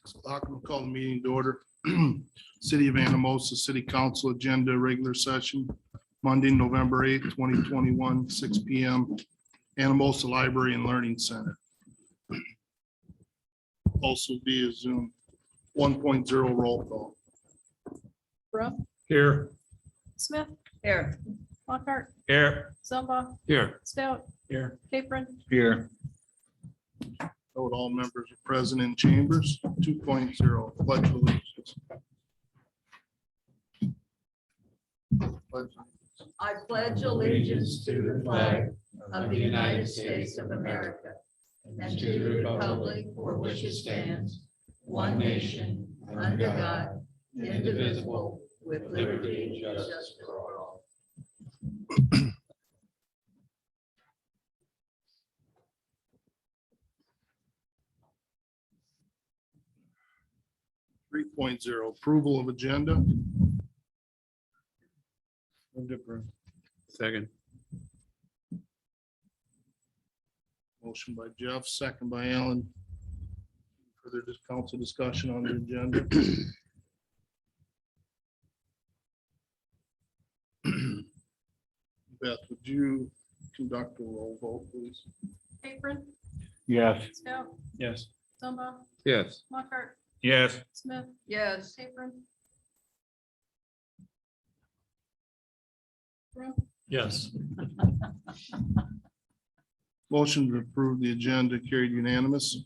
6 o'clock, we'll call the meeting to order. City of Anamosa City Council agenda, regular session, Monday, November 8th, 2021, 6 p.m. Anamosa Library and Learning Center. Also via Zoom. 1.0 roll call. Ruff, Here. Smith. Here. Lockhart, Here. Zumba, Here. Stout, Here. Capron, Here. Note all members are present in chambers. 2.0 pledge of allegiance. I pledge allegiance to the flag of the United States of America and to the republic for which it stands, one nation, under God, indivisible, with liberty and justice for all. 3.0 approval of agenda. Second. Motion by Jeff, second by Alan. Further council discussion on the agenda. Beth, would you conduct a roll vote, please? Capron, Yes. Stout, Yes. Zumba, Yes. Lockhart, Yes. Smith, Yes. Capron. Ruff, Yes. Motion to approve the agenda carried unanimous.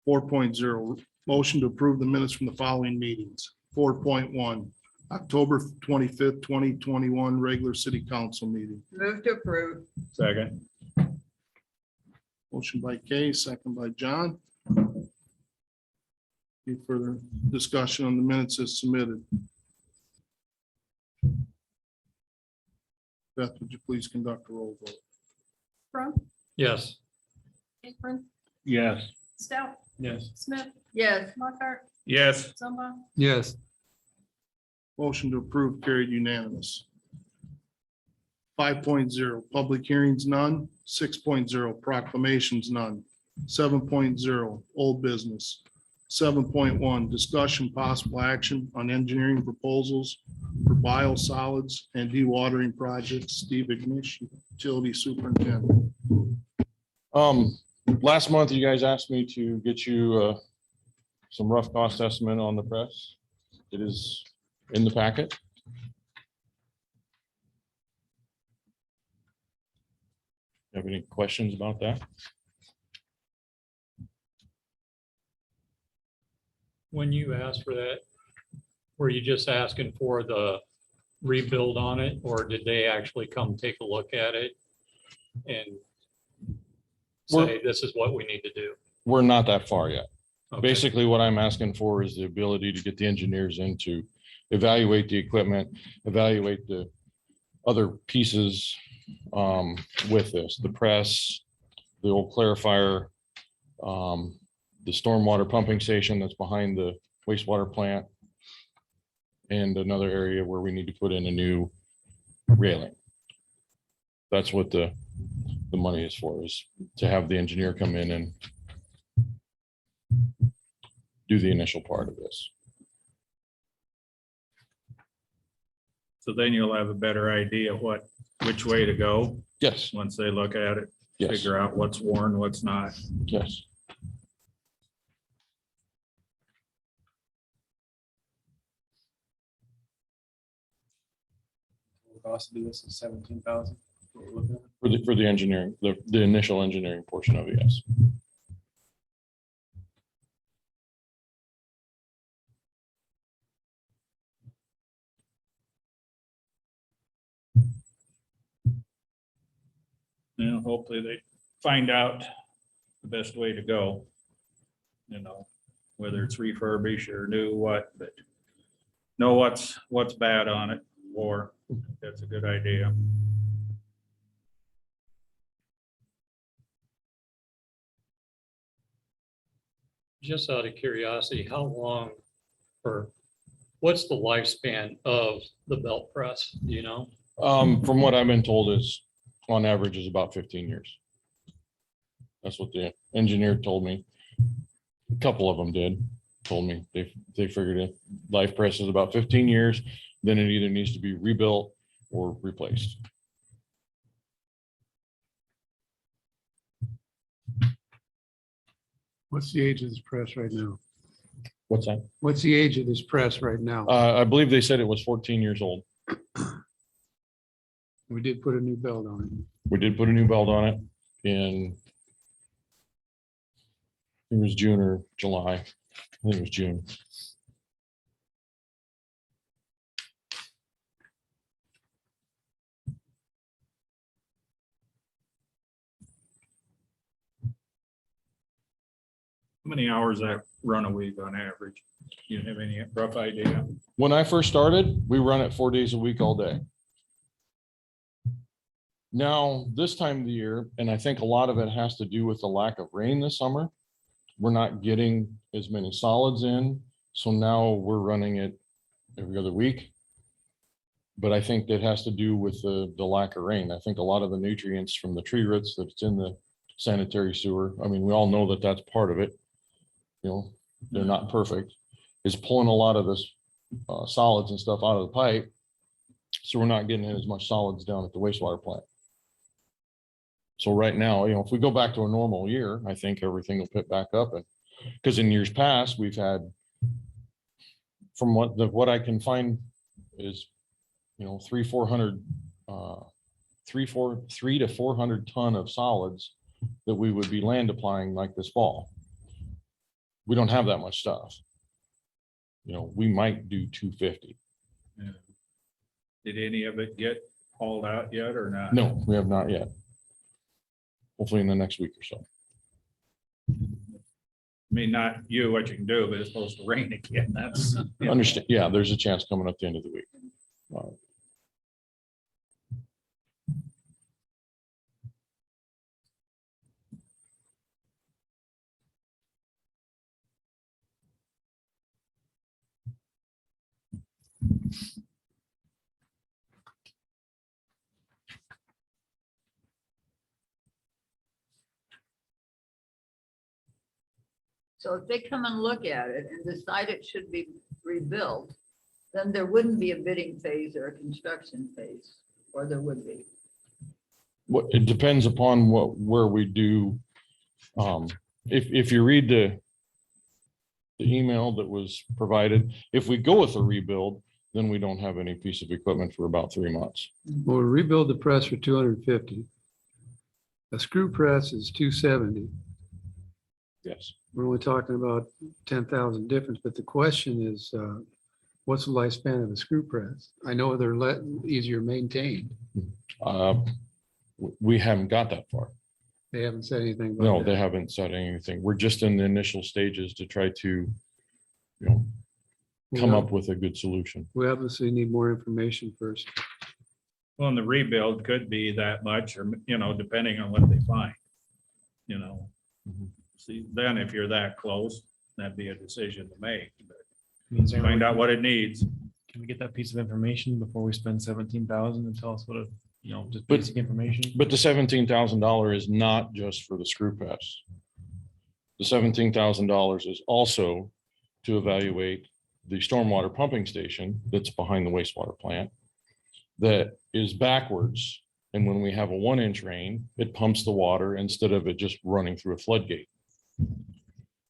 4.0, motion to approve the minutes from the following meetings. 4.1, October 25th, 2021, regular city council meeting. Move to approve. Second. Motion by Kay, second by John. Any further discussion on the minutes as submitted? Beth, would you please conduct a roll vote? Ruff, Yes. Capron, Yes. Stout, Yes. Smith, Yes. Lockhart, Yes. Zumba, Yes. Motion to approve carried unanimous. 5.0, public hearings none. 6.0, proclamations none. 7.0, old business. 7.1, discussion possible action on engineering proposals for biosolids and dewatering projects. Steve Ignish, utility superintendent. Last month, you guys asked me to get you some rough cost estimate on the press. It is in the packet. Have any questions about that? When you asked for that, were you just asking for the rebuild on it, or did they actually come take a look at it and say, this is what we need to do? We're not that far yet. Okay. Basically, what I'm asking for is the ability to get the engineers in to evaluate the equipment, evaluate the other pieces with this, the press, the old clarifier, the stormwater pumping station that's behind the wastewater plant, and another area where we need to put in a new railing. That's what the money is for, is to have the engineer come in and do the initial part of this. So then you'll have a better idea which way to go Yes, once they look at it, yes, figure out what's worn, what's not. yes. Cost to do this is 17,000. For the engineering, the initial engineering portion of it, yes. Hopefully they find out the best way to go. Whether it's refurbish or new what, but know what's bad on it, or that's a good idea. Just out of curiosity, how long or what's the lifespan of the belt press? Do you know? From what I've been told is on average is about 15 years. That's what the engineer told me. A couple of them did. told me they figured it, life press is about 15 years, then it either needs to be rebuilt or replaced. What's the age of this press right now? What's that? What's the age of this press right now? I believe they said it was 14 years old. We did put a new belt on it. We did put a new belt on it in, it was June or July. I think it was June. How many hours that run a week on average? You have any rough idea? When I first started, we run it 4 days a week, all day. Now, this time of the year, and I think a lot of it has to do with the lack of rain this summer, we're not getting as many solids in. So now we're running it every other week. But I think that has to do with the lack of rain. I think a lot of the nutrients from the tree roots that's in the sanitary sewer, I mean, we all know that that's part of it. You know, they're not perfect, is pulling a lot of this solids and stuff out of the pipe. So we're not getting in as much solids down at the wastewater plant. So right now, you know, if we go back to a normal year, I think everything will pick back up. And because in years past, we've had, from what I can find is, you know, 300 to 400 ton of solids that we would be land applying like this fall. We don't have that much stuff. You know, we might do 250. Yeah. Did any of it get hauled out yet or not? No, we have not yet. Hopefully in the next week or so. I mean, not you, what you can do, but it's supposed to rain again. That's. you know. Understand, yeah, there's a chance coming up the end of the week. So if they come and look at it and decide it should be rebuilt, then there wouldn't be a bidding phase or a construction phase, or there would be. It depends upon where we do. If you read the email that was provided, if we go with a rebuild, then we don't have any piece of equipment for about 3 months. We'll rebuild the press for 250. A screw press is 270. Yes. We're only talking about 10,000 difference, but the question is, what's the lifespan of a screw press? I know they're easier maintained. We haven't got that far. They haven't said anything about No, that. they haven't said anything. We're just in the initial stages to try to, you know, come up with a good solution. We obviously need more information first. Well, and the rebuild could be that much, or, you know, depending on what they find, you know. Mhm. See, then if you're that close, that'd be a decision to make, but Means there- find out what it needs. Can we get that piece of information before we spend 17,000 and tell us what a, you know, just But- basic information? But the $17,000 is not just for the screw press. The $17,000 is also to evaluate the stormwater pumping station that's behind the wastewater plant that is backwards. And when we have a 1-inch rain, it pumps the water instead of it just running through a floodgate.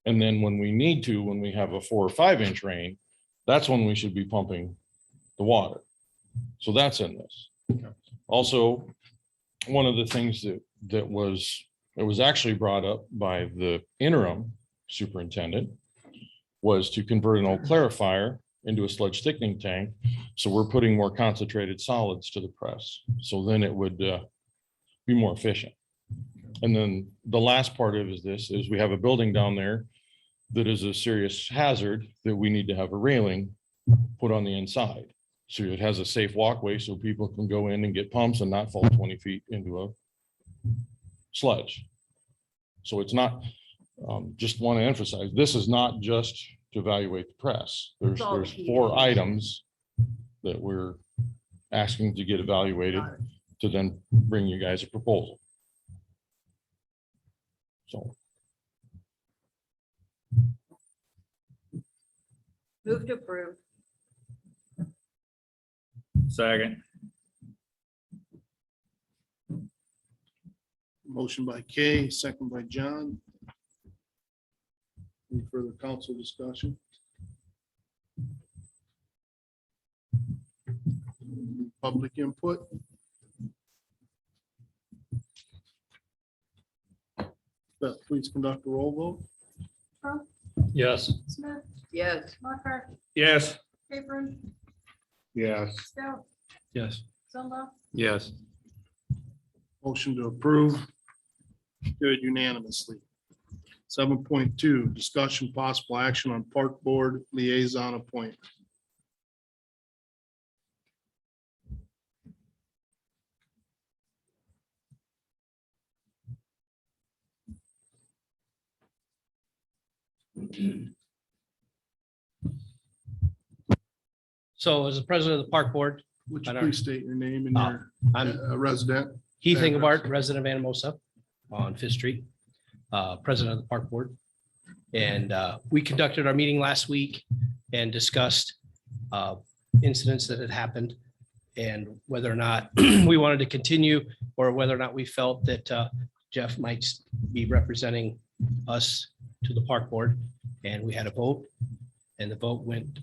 And then when we need to, when we have a 4 or 5-inch rain, that's when we should be pumping the water. So that's in this. Also, one of the things that was actually brought up by the interim superintendent was to convert an old clarifier into a sludge thickening tank. So we're putting more concentrated solids to the press. So then it would be more efficient. And then the last part of this is we have a building down there that is a serious hazard that we need to have a railing put on the inside. So it has a safe walkway so people can go in and get pumps and not fall 20 feet into a sludge. So it's not, just want to emphasize, this is not just to evaluate the press. There's all key 4 issues. items that we're asking to get evaluated Got it. to then bring you guys a proposal. So. Move to approve. Second. Motion by Kay, second by John. Any further council discussion? Public input? Beth, please conduct a roll vote. Crump, Yes. Smith, Yes. Lockhart, Yes. Capron, Yes. Stout, Yes. Zumba, Yes. Motion to approve. Carried unanimously. 7.2, discussion possible action on park board liaison appointment. So as the president of the park board, Would you I don't- please state your name and Oh, your I'm resident? Heath Address. Ingabart, resident of Anamosa on Fifth Street, president of the park board. And we conducted our meeting last week and discussed incidents that had happened and whether or not we wanted to continue or whether or not we felt that Jeff might be representing us to the park board. And we had a vote, and the vote went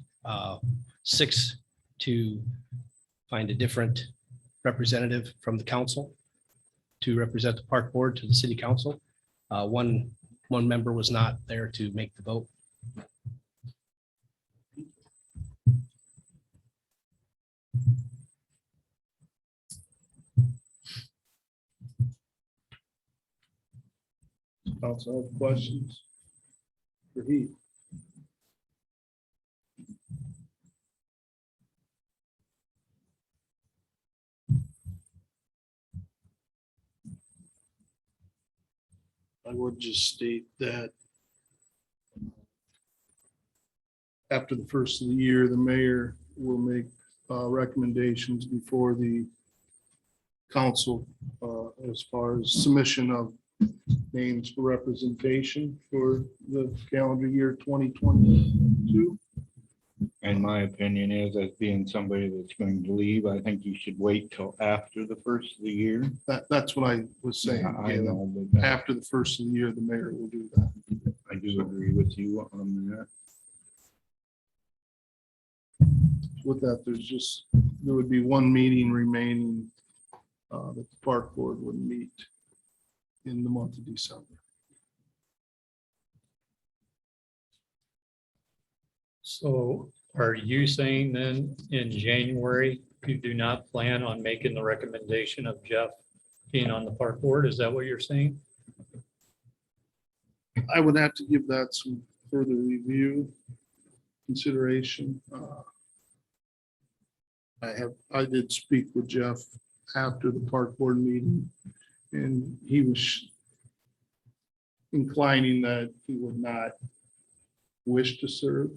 6 to find a different representative from the council to represent the park board to the city council. One member was not there to make the vote. Council have questions for Heath? I would just state that after the first of the year, the mayor will make recommendations before the council as far as submission of names for representation for the calendar year 2022. And my opinion is, as being somebody that's going to leave, I think you should wait till after the first of the year. That's what I was saying. I Galen. know, but After the first of the year, the mayor will do that. I do agree with you on that. With that, there would be one meeting remaining that the park board would meet in the month of December. So are you saying then in January, you do not plan on making the recommendation of Jeff being on the park board? Is that what you're saying? I would have to give that some further review, consideration. I did speak with Jeff after the park board meeting, and he was inclining that he would not wish to serve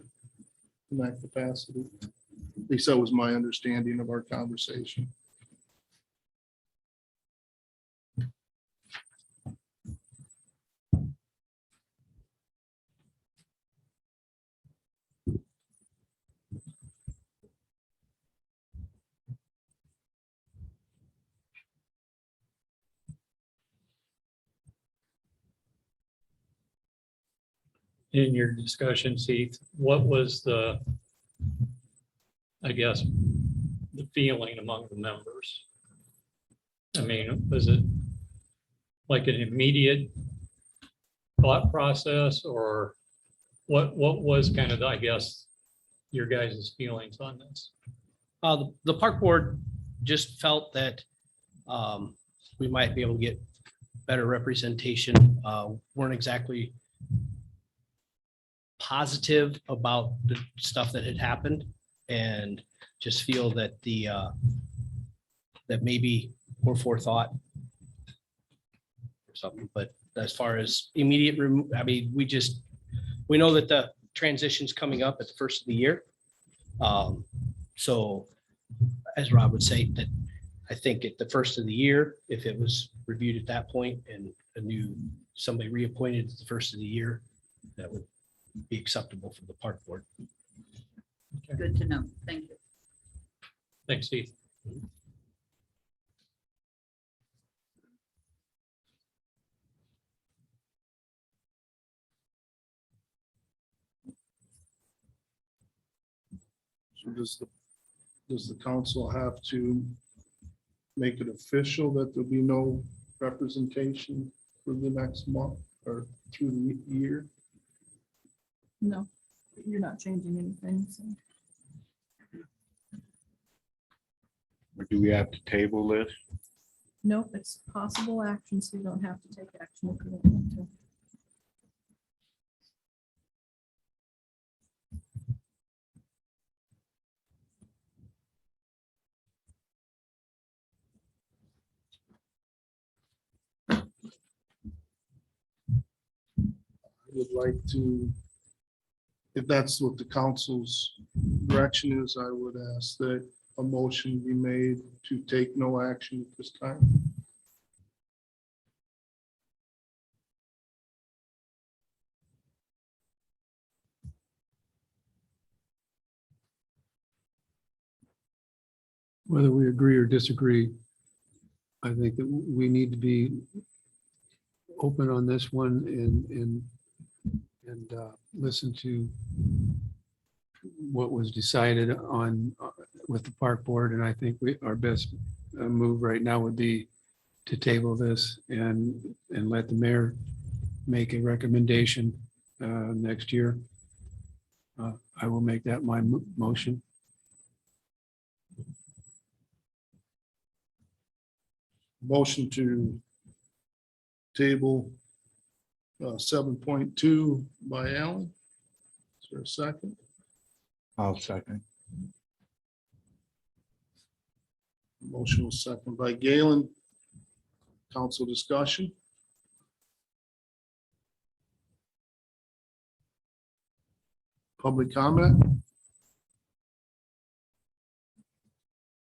in that capacity. At least that was my understanding of our conversation. In your discussion, Heath, what was I guess, the feeling among the members? I mean, was it like an immediate thought process, or what was kind of, I guess, your guys' feelings on this? The park board just felt that we might be able to get better representation. Weren't exactly positive about the stuff that had happened, and just feel that that maybe more forethought or something. But as far as immediate, I mean, we know that the transition's coming up at the first of the year. So as Rob would say, that I think at the first of the year, if it was reviewed at that point and somebody reappointed at the first of the year, that would be acceptable for the park board. good to know. Thank you. Thanks, Heath. So does the council have to make it official that there'll be no representation for the next month or through the year? No, you're not changing anything. So. Or do we have to table this? Nope, it's possible action, so you don't have to take action if you don't want to. I would like to, if that's what the council's direction is, I would ask that a motion be made to take no action at this time. Whether we agree or disagree, I think that we need to be open on this one and listen to what was decided on with the park board. And I think our best move right now would be to table this and let the mayor make a recommendation next year. I will make that my motion. Motion to table 7.2 by Alan. Is there a second? I'll second. Motion was second by Galen. Council discussion. Public comment.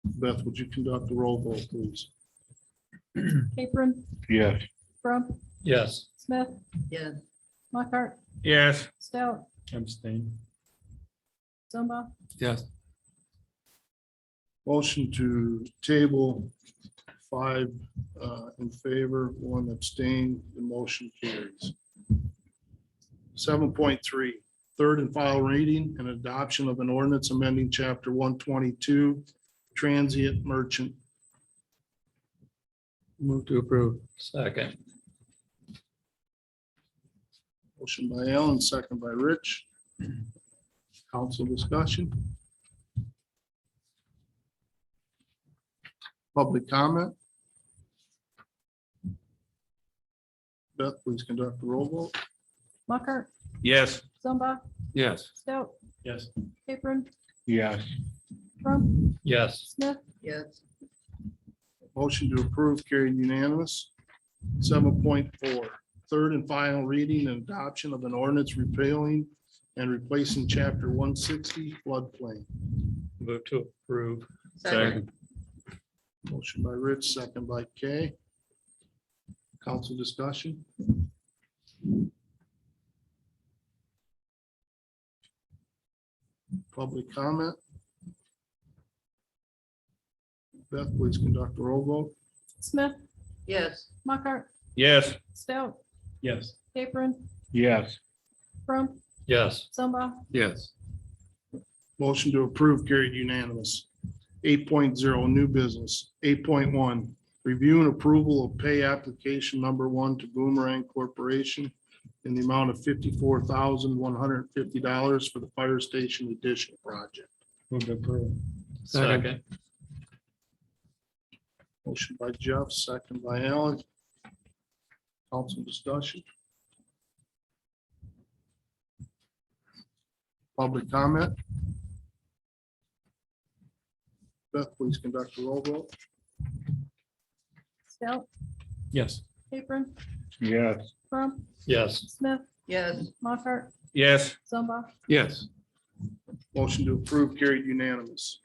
Beth, would you conduct the roll call, please? Capron, Yes. Crump, Yes. Smith, Yes. Lockhart, Yes. Stout, Abstain. Zumba, Yes. Motion to table 5 in favor, 1 abstain, the motion carries. 7.3, third and final reading and adoption of an ordinance amending chapter 122, transient merchant. Move to approve. Second. Motion by Alan, second by Rich. Council discussion. Public comment. Beth, please conduct the roll vote. Lockhart, Yes. Zumba, Yes. Stout, Yes. Capron, Yes. Crump, Yes. Smith, Yes. Motion to approve carried unanimous. 7.4, third and final reading and adoption of an ordinance repealing and replacing chapter 160 floodplain. Move to approve. Second. Motion by Rich, second by Kay. Council discussion. Public comment. Beth, please conduct the roll vote. Smith, Yes. Lockhart, Yes. Stout, Yes. Capron, Yes. Crump, Yes. Zumba, Yes. Motion to approve carried unanimous. 8.0, new business. 8.1, review and approval of pay application number 1 to Boomerang Corporation in the amount of $54,150 for the fire station addition project. Move to approve. Second. Motion by Jeff, second by Alan. Council discussion. Public comment. Beth, please conduct the roll vote. Stout, Yes. Capron, Yes. Crump, Yes. Smith, Yes. Lockhart, Yes. Zumba, Yes. Motion to approve carried unanimous.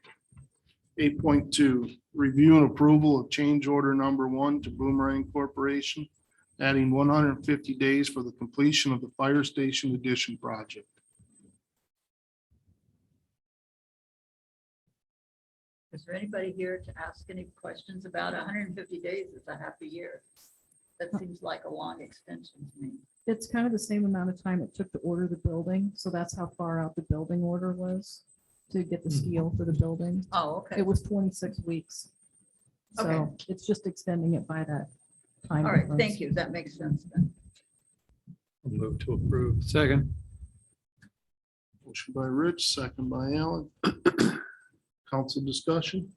8.2, review and approval of change order number 1 to Boomerang Corporation, adding 150 days for the completion of the fire station addition project. Is there anybody here to ask any questions about 150 days is a half a year? That seems like a long extension to me. It's kind of the same amount of time it took to order the building, so that's how far out the building order was to get the steel for the building. Oh, okay. It was 26 weeks. So Okay. it's just extending it by that time. All right, difference. thank you. That makes sense then. I'll move to approve. Second. Motion by Rich, second by Alan. Council discussion.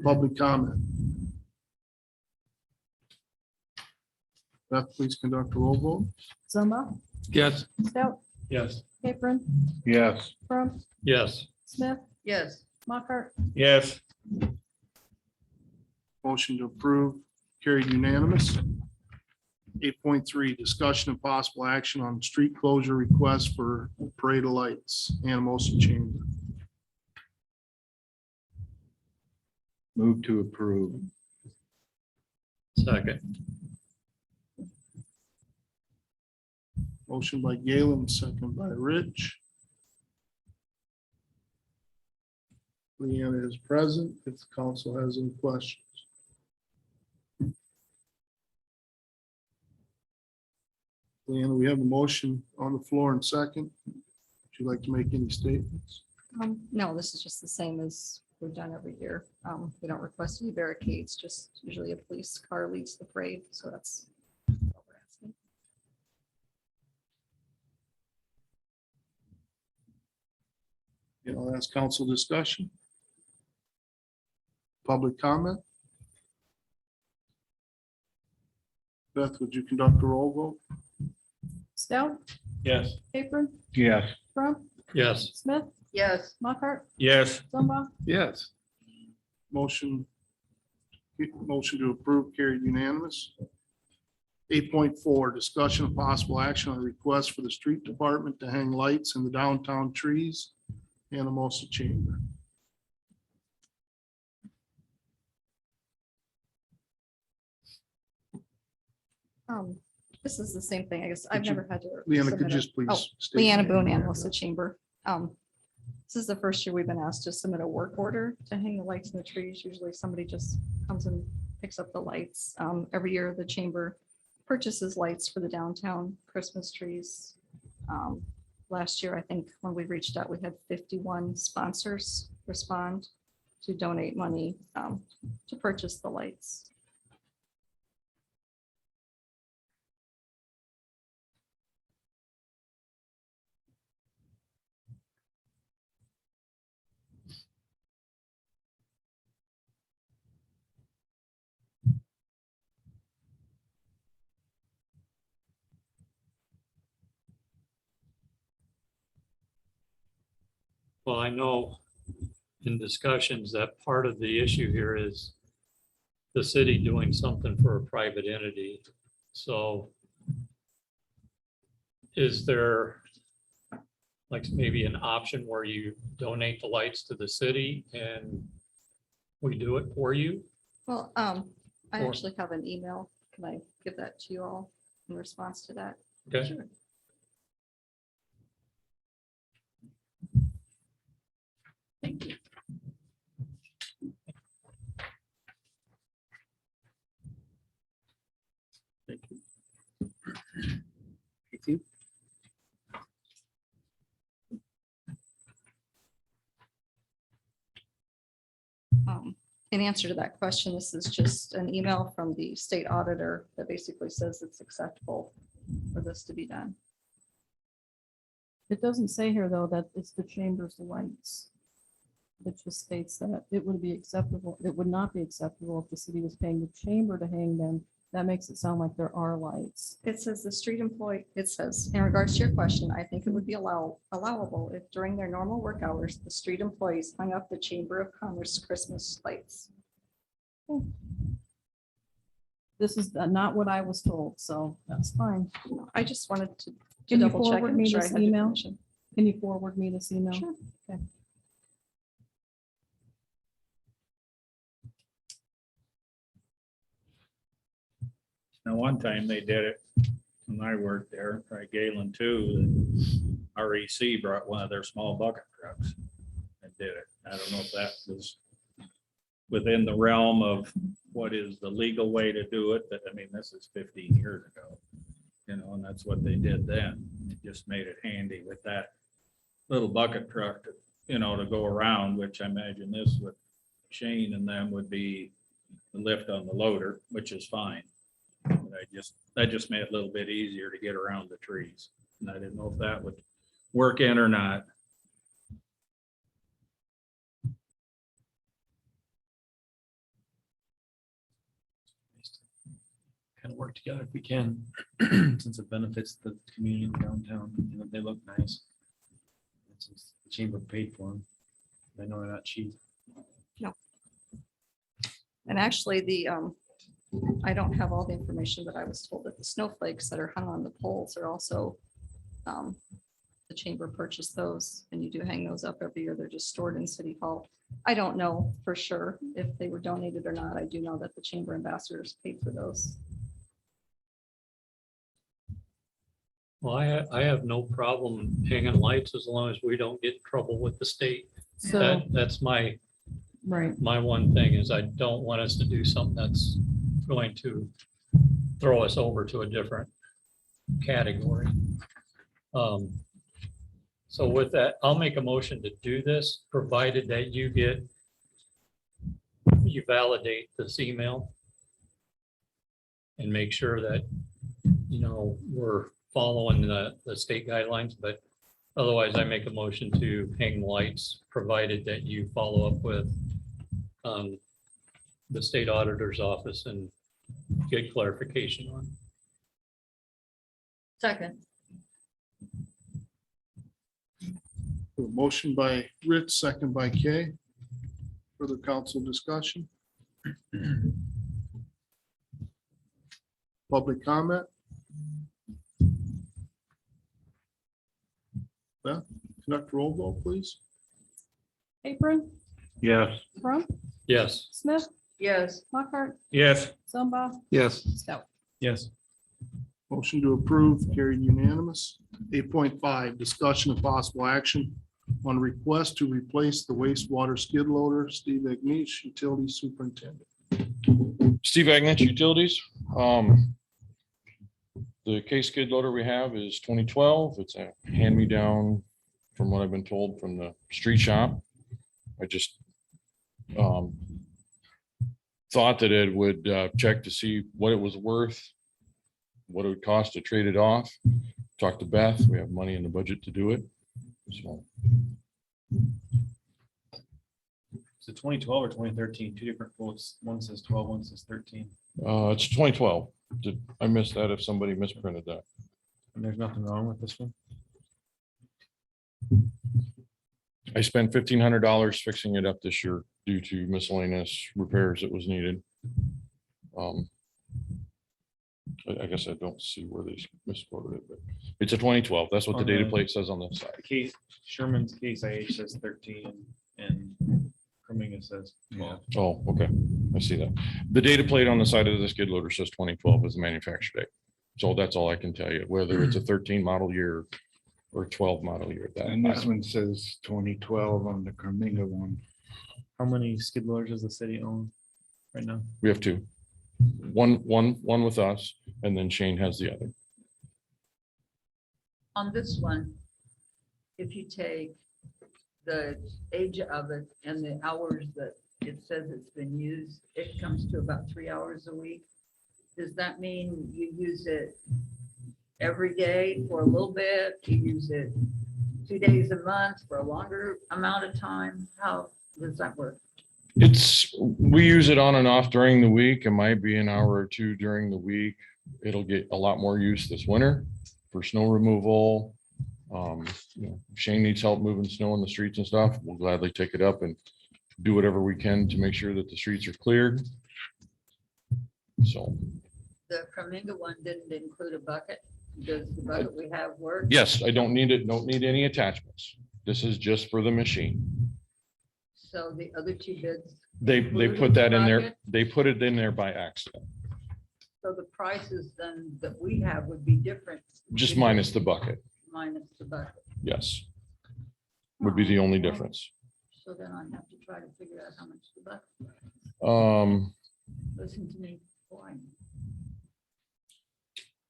Public comment. Beth, please conduct a roll vote. Zumba, Yes. Stout, Yes. Capron, Yes. Crump, Yes. Smith, Yes, Mockart, Yes, Motion to approve, carried unanimous. 8.3, discussion and possible action on street closure request for parade of lights, Anamosa Chamber. Move to approve. Second. Motion by Galen, second by Rich. Leanna is present if the council has any questions. Leanna, we have a motion on the floor and second. Would you like to make any statements? No, this is just the same as we've done every year. We don't request any barricades, just usually a police car leads the parade, so that's what we're asking. I'll ask council discussion. Public comment. Beth, would you conduct a roll vote? Stout, yes, Capron, Yes. Crump, Yes. Smith, yes, Mockart, yes, Zumba, Yes. Motion to approve carried unanimous. 8.4, discussion of possible action on a request for the street department to hang lights in the downtown trees, Anamosa Chamber. This is the same thing, I guess. I've Could you- never had to. Leanna, submit could you a- just please? Oh, state Leanna your name? Boone, Anamosa Chamber. This is the first year we've been asked to submit a work order to hang the lights in the trees. Usually somebody just comes and picks up the lights. Every year the chamber purchases lights for the downtown Christmas trees. Last year, I think when we reached out, we had 51 sponsors respond to donate money to purchase the lights. Well, I know in discussions that part of the issue here is the city doing something for a private entity. So is there like maybe an option where you donate the lights to the city and we do it for you? Well, I Or- actually have an email. Can I give that to you all in response to that? Okay. Sure. thank you. In answer to that question, this is just an email from the state auditor that basically says it's acceptable for this to be done. It doesn't say here, though, that it's the chamber's lights. It just states that it would be acceptable, it would not be acceptable if the city was paying the chamber to hang them. That makes it sound like there are lights. It says the street employee, it says, in regards to your question, I think it would be allowable if during their normal work hours, the street employees hung up the Chamber of Commerce Christmas lights. This is not what I was told, so that's fine. I just wanted to Can you double check forward and me make sure I this had your email? permission. Can you forward me this email? Sure. Okay. now one time they did it when I worked there, probably Galen too. REC brought one of their small bucket trucks and did it. I don't know if that was within the realm of what is the legal way to do it, but I mean, this is 15 years ago. You know, and that's what they did then. It just made it handy with that little bucket truck, you know, to go around, which I imagine this with Shane and them would be the lift on the loader, which is fine. But that just made it a little bit easier to get around the trees. And I didn't know if that would work in or not. Kind of work together if we can, since it benefits the community downtown. You know, they look nice. And since the chamber paid for them, I know they're not cheap. And actually, I don't have all the information, but I was told that the snowflakes that are hung on the poles are also, the chamber purchased those, and you do hang those up every year. They're just stored in City Hall. I don't know for sure if they were donated or not. I do know that the chamber ambassadors paid for those. Well, I have no problem hanging lights as long as we don't get in trouble with the state. So, That's my right, one thing is I don't want us to do something that's going to throw us over to a different category. So with that, I'll make a motion to do this, provided that you validate this email and make sure that, you know, we're following the state guidelines, but otherwise I make a motion to hang lights, provided that you follow up with the state auditor's office and get clarification on. Second. A motion by Rich, second by Kay. Further council discussion? Public comment? Beth, conduct roll call, please. Apron, Yes. Crump, Yes. Smith, Yes. Lockhart, Yes. Zumba, Yes. Stout. Yes. Motion to approve carried unanimous. 8.5, discussion of possible action on request to replace the wastewater skid loader. Steve Agnish, utility superintendent. Steve Agnich, Utilities. The case skid loader we have is 2012. It's a hand-me-down from what I've been told from the street shop. I just thought that it would check to see what it was worth, what it would cost to trade it off. Talk to Beth. We have money in the budget to do it. So Is it 2012 or 2013? Two different quotes. One says 12, one says 13. it's 2012. I missed that if somebody misprinted that. And there's nothing wrong with this one. I spent $1,500 fixing it up this year due to miscellaneous repairs that was needed. I guess I don't see where they misquoted it, but it's a 2012. That's what the On data the- plate says on the side. The case, Sherman's case IH says 13 and Cremina says 12. Oh, okay. I see that. The data plate on the side of the skid loader says 2012 is the manufacture date. So that's all I can tell you, whether it's a 13 model year or 12 model year. And this one says 2012 on the Carminga one. How many skid loaders does the city own right now? We have two. One with us, and then Shane has the other. On this one, if you take the age of it and the hours that it says it's been used, it comes to about 3 hours a week. Does that mean you use it every day for a little bit? You use it 2 days a month for a longer amount of time? How does that work? We use it on and off during the week. It might be an hour or two during the week. It'll get a lot more use this winter for snow removal. If Shane needs help moving snow on the streets and stuff, we'll gladly take it up and do whatever we can to make sure that the streets are cleared. So, The Cremina one didn't include a bucket. Does the bucket we have work? yes, I don't need any attachments. This is just for the machine. So the other two bids, They Including put that in there. bucket? They put it in there by accident, so the prices then that we have would be different. just minus the bucket. minus the bucket. Yes. Would be the only Oh, well, difference. So then I have to try to figure out how much the bucket, listen to me. Boy.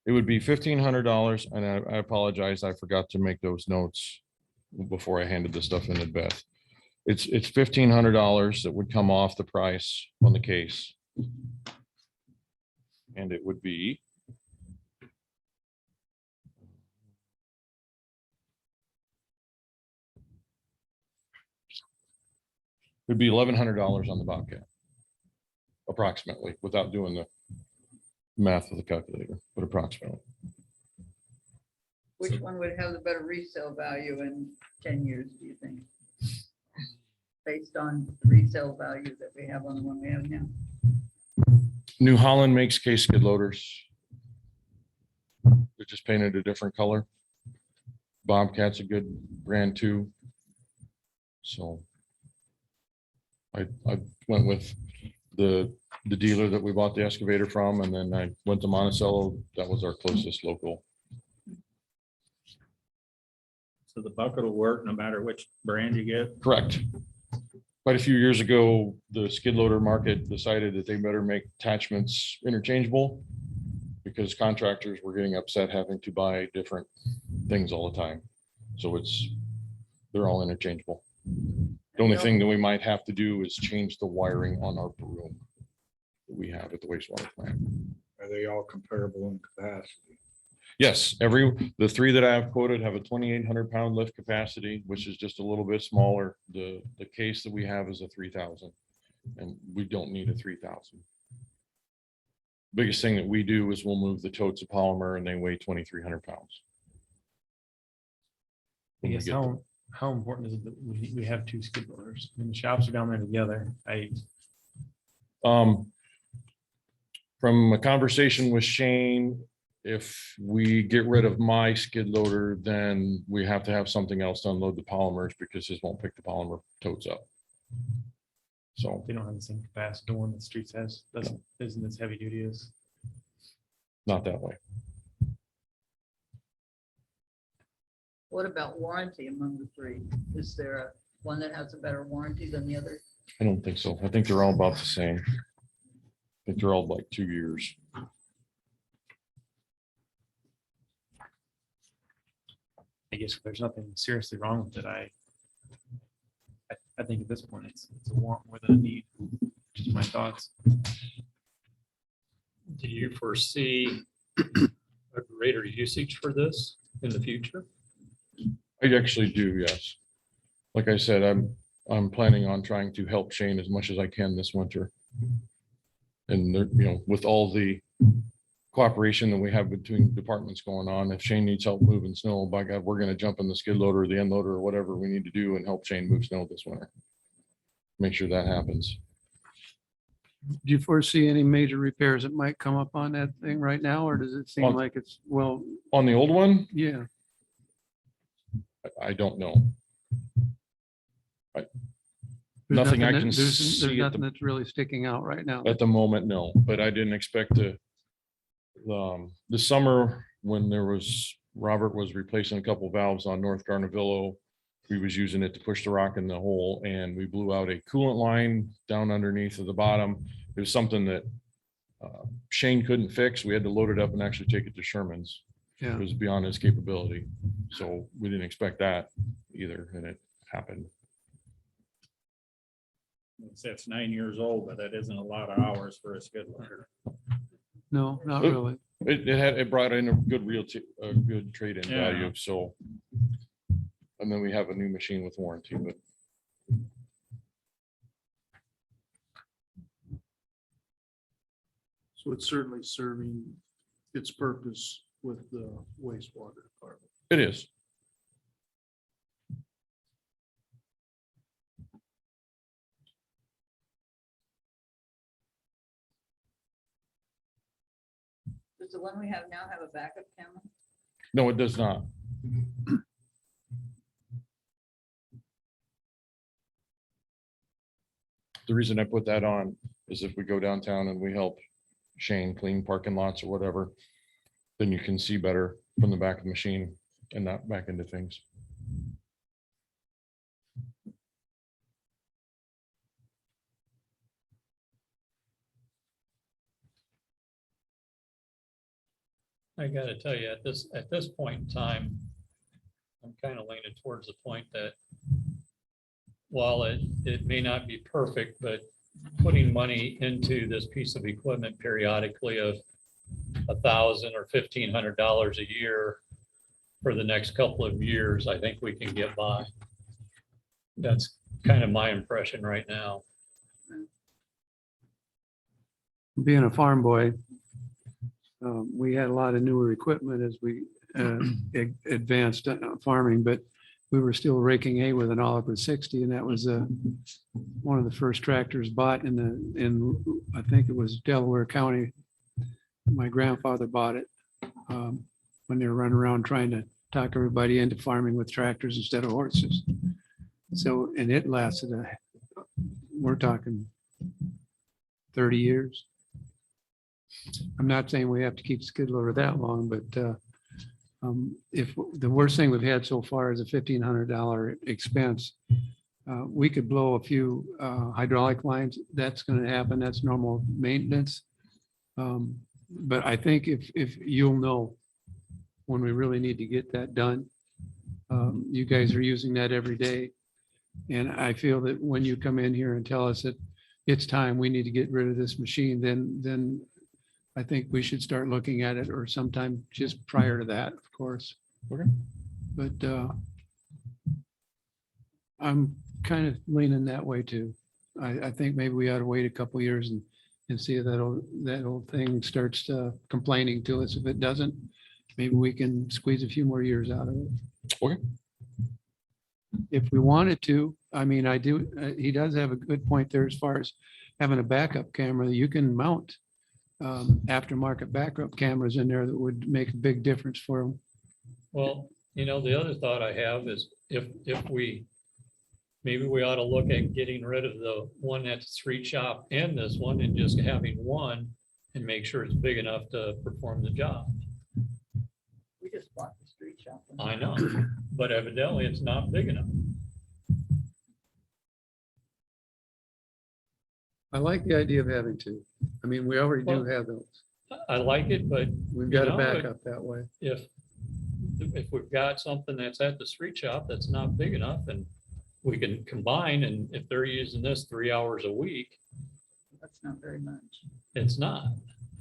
It would be $1,500, and I apologize, I forgot to make those notes before I handed the stuff in to Beth. It's $1,500 that would come off the price on the case. And it would be it'd be $1,100 on the Bobcat. Approximately, without doing the math with the calculator, but approximately. Which one would have the better resale value in 10 years, do you think? Based on the resale value that we have on the one we have now. New Holland makes case skid loaders. They're just painted a different color. Bobcat's a good brand too. So I went with the dealer that we bought the excavator from, and then I went to Monticello. That was our closest local. So the bucket will work no matter which brand you get. Correct. Quite a few years ago, the skid loader market decided that they better make attachments interchangeable because contractors were getting upset having to buy different things all the time. So they're all interchangeable. The only thing that we might have to do is change the wiring on our broom that we have at the wastewater plant. Are they all comparable in capacity? Yes, the three that I have quoted have a 2,800 pound lift capacity, which is just a little bit smaller. The case that we have is a 3,000, and we don't need a 3,000. Biggest thing that we do is we'll move the totes of polymer, and they weigh 2,300 pounds. I guess how important is it that we have two skid loaders? I mean, the shops are down there together. From a conversation with Shane, if we get rid of my skid loader, then we have to have something else to unload the polymers because his won't pick the polymer totes up. So They don't have the same capacity. The one that Streets has, isn't as heavy duty as. not that way. What about warranty among the three? Is there a one that has a better warranty than the other? I don't think so. I think they're all about the same. I think they're all like 2 years. I guess if there's nothing seriously wrong with it, I think at this point it's a want more than a need. Just my thoughts. Do you foresee a greater usage for this in the future? I actually do, yes. Like I said, I'm planning on trying to help Shane as much as I can this winter. And with all the cooperation that we have between departments going on, if Shane needs help moving snow, by God, we're gonna jump in the skid loader or the end loader or whatever we need to do and help Shane move snow this winter. Make sure that happens. Do you foresee any major repairs that might come up on that thing right now, or does it seem On- like it's, well, On the old one, yeah, I don't know. there's Nothing I that- can there's see at nothing the, that's really sticking out right now. at the moment, no, but I didn't expect to. The summer when Robert was replacing a couple valves on North Garnavillo, we was using it to push the rock in the hole, and we blew out a coolant line down underneath of the bottom. It was something that Shane couldn't fix. We had to load it up and actually take it to Sherman's. Yeah. It was beyond his capability. So we didn't expect that either, and it happened. It's 9 years old, but that isn't a lot of hours for a skid loader. No, not Oop. really. It brought in a good a good trade-in Yeah. value, so. And then we have a new machine with warranty, but So it's certainly serving its purpose with the wastewater department. it is. Does the one we have now have a backup camera? No, it does not. The reason I put that on is if we go downtown and we help Shane clean parking lots or whatever, then you can see better from the back of the machine. and not back into things. I gotta tell you, at this point in time, I'm kind of leaning towards the point that while it may not be perfect, but putting money into this piece of equipment periodically of $1,000 or $1,500 a year for the next couple of years, I think we can get by. That's kind of my impression right now. Being a farm boy, we had a lot of newer equipment as we advanced farming, but we were still raking hay with an Oliver 60, and that was one of the first tractors bought in I think it was Delaware County. My grandfather bought it when they were running around trying to talk everybody into farming with tractors instead of horses. So, and it lasted, we're talking 30 years. I'm not saying we have to keep skid loader that long, but if the worst thing we've had so far is a $1,500 expense, we could blow a few hydraulic lines. That's going to happen. That's normal maintenance. But I think if you'll know when we really need to get that done, you guys are using that every day. And I feel that when you come in here and tell us that it's time, we need to get rid of this machine, then I think we should start looking at it, or sometime just prior to that, of course. Okay. But I'm kind of leaning that way too. I think maybe we ought to wait a couple of years and see if that old thing starts complaining to us. If it doesn't, maybe we can squeeze a few more years out of it. Okay. If we wanted to, I mean, he does have a good point there as far as having a backup camera. You can mount aftermarket backup cameras in there that would make a big difference for them. Well, the other thought I have is maybe we ought to look at getting rid of the one at the street shop and this one and just having one and make sure it's big enough to perform the job. We just bought the street shop. I know, but evidently it's not big enough. I like the idea of having two. I mean, we already do have those. I like it, but We've got a know, backup that way. if we've got something that's at the street shop that's not big enough and we can combine, and if they're using this 3 hours a week, That's not very much. it's not.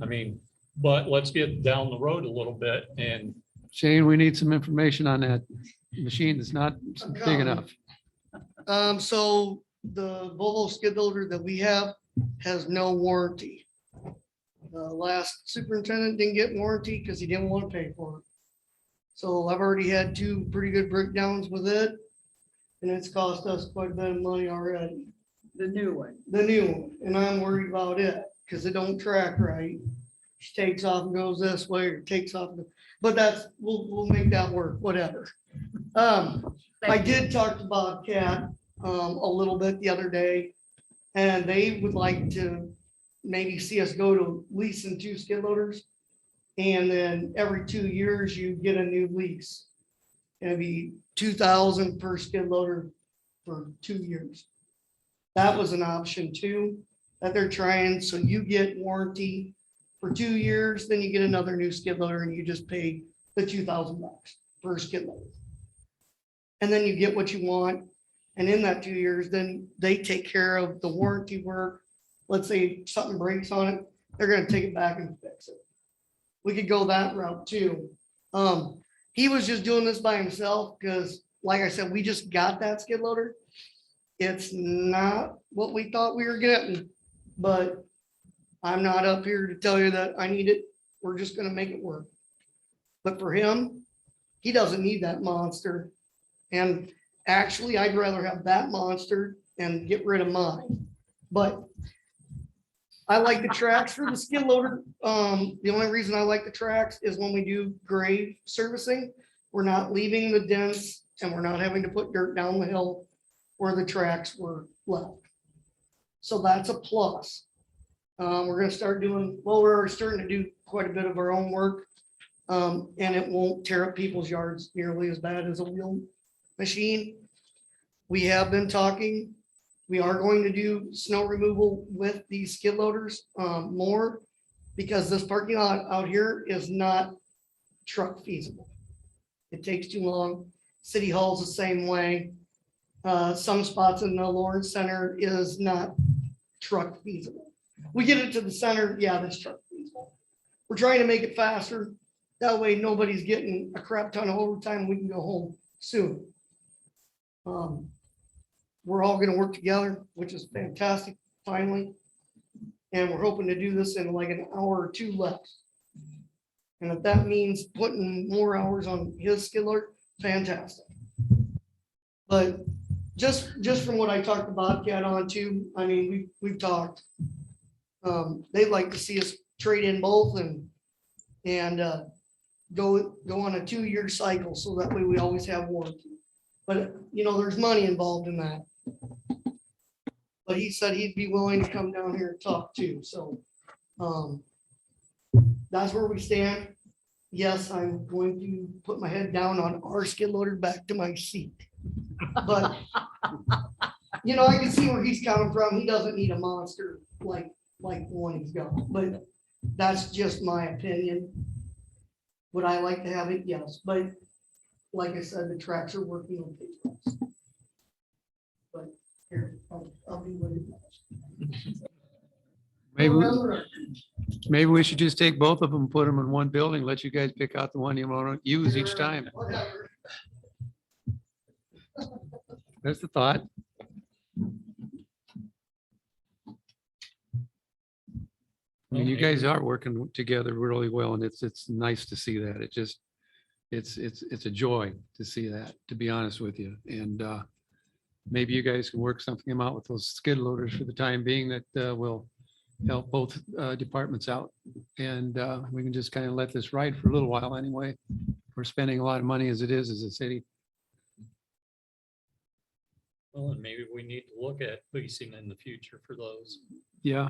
I mean, but let's get down the road a little bit and Shane, we need some information on that machine that's not big enough. So the Volvo skid loader that we have has no warranty. The last superintendent didn't get warranty because he didn't want to pay for it. So I've already had 2 pretty good breakdowns with it. And it's cost us quite a bit of money already. The new one. The new one, and I'm worried about it because it don't track right. She takes off and goes this way, or takes off, but we'll make that work, whatever. I did talk to Bobcat a little bit the other day, and they would like to maybe see us go to leasing 2 skid loaders. And then every 2 years you get a new lease. It'd be $2,000 per skid loader for 2 years. That was an option too, that they're trying. So you get warranty for 2 years, then you get another new skid loader and you just pay the $2,000 per skid loader. And then you get what you want. And in that 2 years, then they take care of the warranty work. Let's say something breaks on it, they're gonna take it back and fix it. We could go that route too. He was just doing this by himself because, like I said, we just got that skid loader. It's not what we thought we were getting, but I'm not up here to tell you that I need it. We're just gonna make it work. But for him, he doesn't need that monster. And actually, I'd rather have that monster and get rid of mine. But I like the tracks for the skid loader. The only reason I like the tracks is when we do grave servicing, we're not leaving the dents and we're not having to put dirt down the hill where the tracks were left. So that's a plus. We're gonna start doing, well, we're already starting to do quite a bit of our own work. And it won't tear up people's yards nearly as bad as a wheel machine. We have been talking, we are going to do snow removal with these skid loaders, more, because this parking lot out here is not truck feasible. It takes too long. City Hall's the same way. Some spots in the Lawrence Center is not truck feasible. We get it to the center, yeah, that's truck feasible. We're trying to make it faster. That way nobody's getting a crap ton of overtime. We can go home soon. We're all gonna work together, which is fantastic, finally. And we're hoping to do this in like an hour or two less. And if that means putting more hours on his skid loader, fantastic. But just from what I talked to Bobcat on too, I mean, we've talked. They'd like to see us trade in both and go on a 2-year cycle, so that way we always have warranty. But, you know, there's money involved in that. But he said he'd be willing to come down here and talk too, so that's where we stand. Yes, I'm going to put my head down on our skid loader back to my seat. But, you know, I can see where he's coming from. He doesn't need a monster like the one he's got, but that's just my opinion. Would I like to have it? Yes, but like I said, the tracks are working okay for us. But here, I'll be with it. Maybe we should just take both of them, put them in one building, let you guys pick out the one you want to use each time. Whatever. That's the thought. I mean, you guys are working together really well, and it's nice to see that. It just, it's a joy to see that, to be honest with you. And maybe you guys can work something out with those skid loaders for the time being that will help both departments out. And we can just kind of let this ride for a little while anyway. We're spending a lot of money as it is as a city. Well, and maybe we need to look at leasing in the future for those Yeah,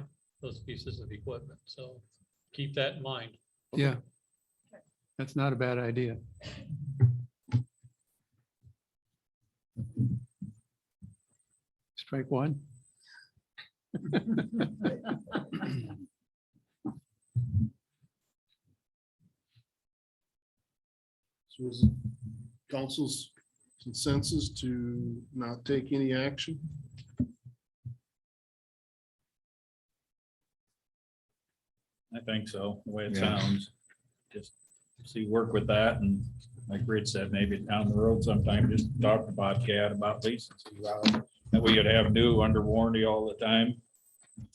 pieces of equipment. So keep that in mind. yeah. That's not a bad idea. Strike one. So is it council's consensus to not take any action? I think so, the way it Yeah. sounds. Just see, work with that, and like Rich said, maybe down the road sometime, just talk to Bobcat about leasing. That way you'd have new under warranty all the time.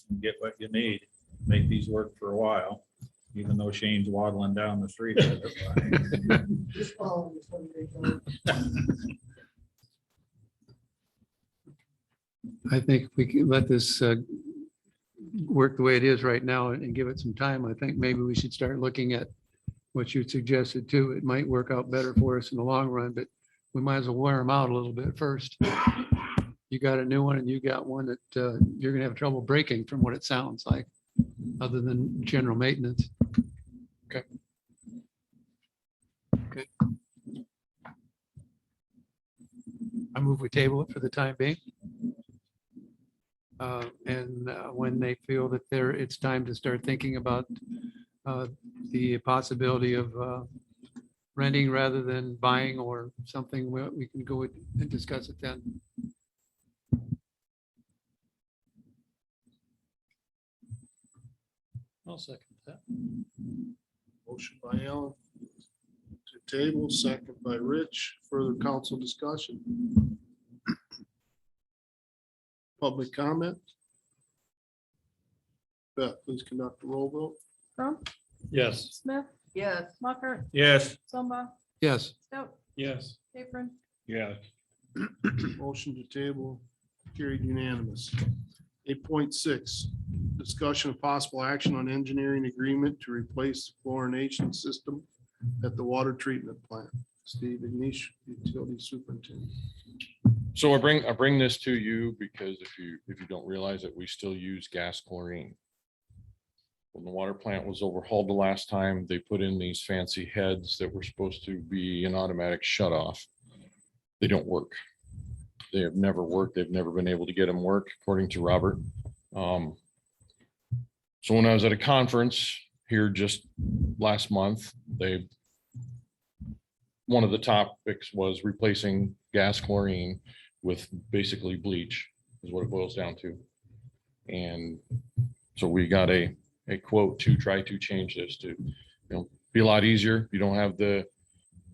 And get what you need, make these work for a while, even though Shane's waddling down the street. Just follow this one, they go. I think if we can let this work the way it is right now and give it some time, I think maybe we should start looking at what you suggested too. It might work out better for us in the long run, but we might as well wear them out a little bit first. You got a new one and you got one that you're gonna have trouble breaking from what it sounds like, other than general maintenance. Okay. Okay. I move we table it for the time being. And when they feel that it's time to start thinking about the possibility of renting rather than buying or something, we can go and discuss it then. I'll second that. Motion by Alan to table, second by Rich. Further council discussion? Public comment? Beth, please conduct the roll vote. Crump, Yes. Smith, Yes. Mockert, Yes. Zumba, Yes, Stout, Yes. Capron, Yeah, Motion to table carried unanimous. 8.6, discussion of possible action on engineering agreement to replace fluorination system at the water treatment plant. Steve Ignish, utility superintendent. So I bring this to you because if you don't realize it, we still use gas chlorine. When the water plant was overhauled the last time, they put in these fancy heads that were supposed to be an automatic shut off. They don't work. They have never worked. They've never been able to get them work, according to Robert. So when I was at a conference here just last month, one of the topics was replacing gas chlorine with basically bleach is what it boils down to. And so we got a quote to try to change this to, be a lot easier. You don't have the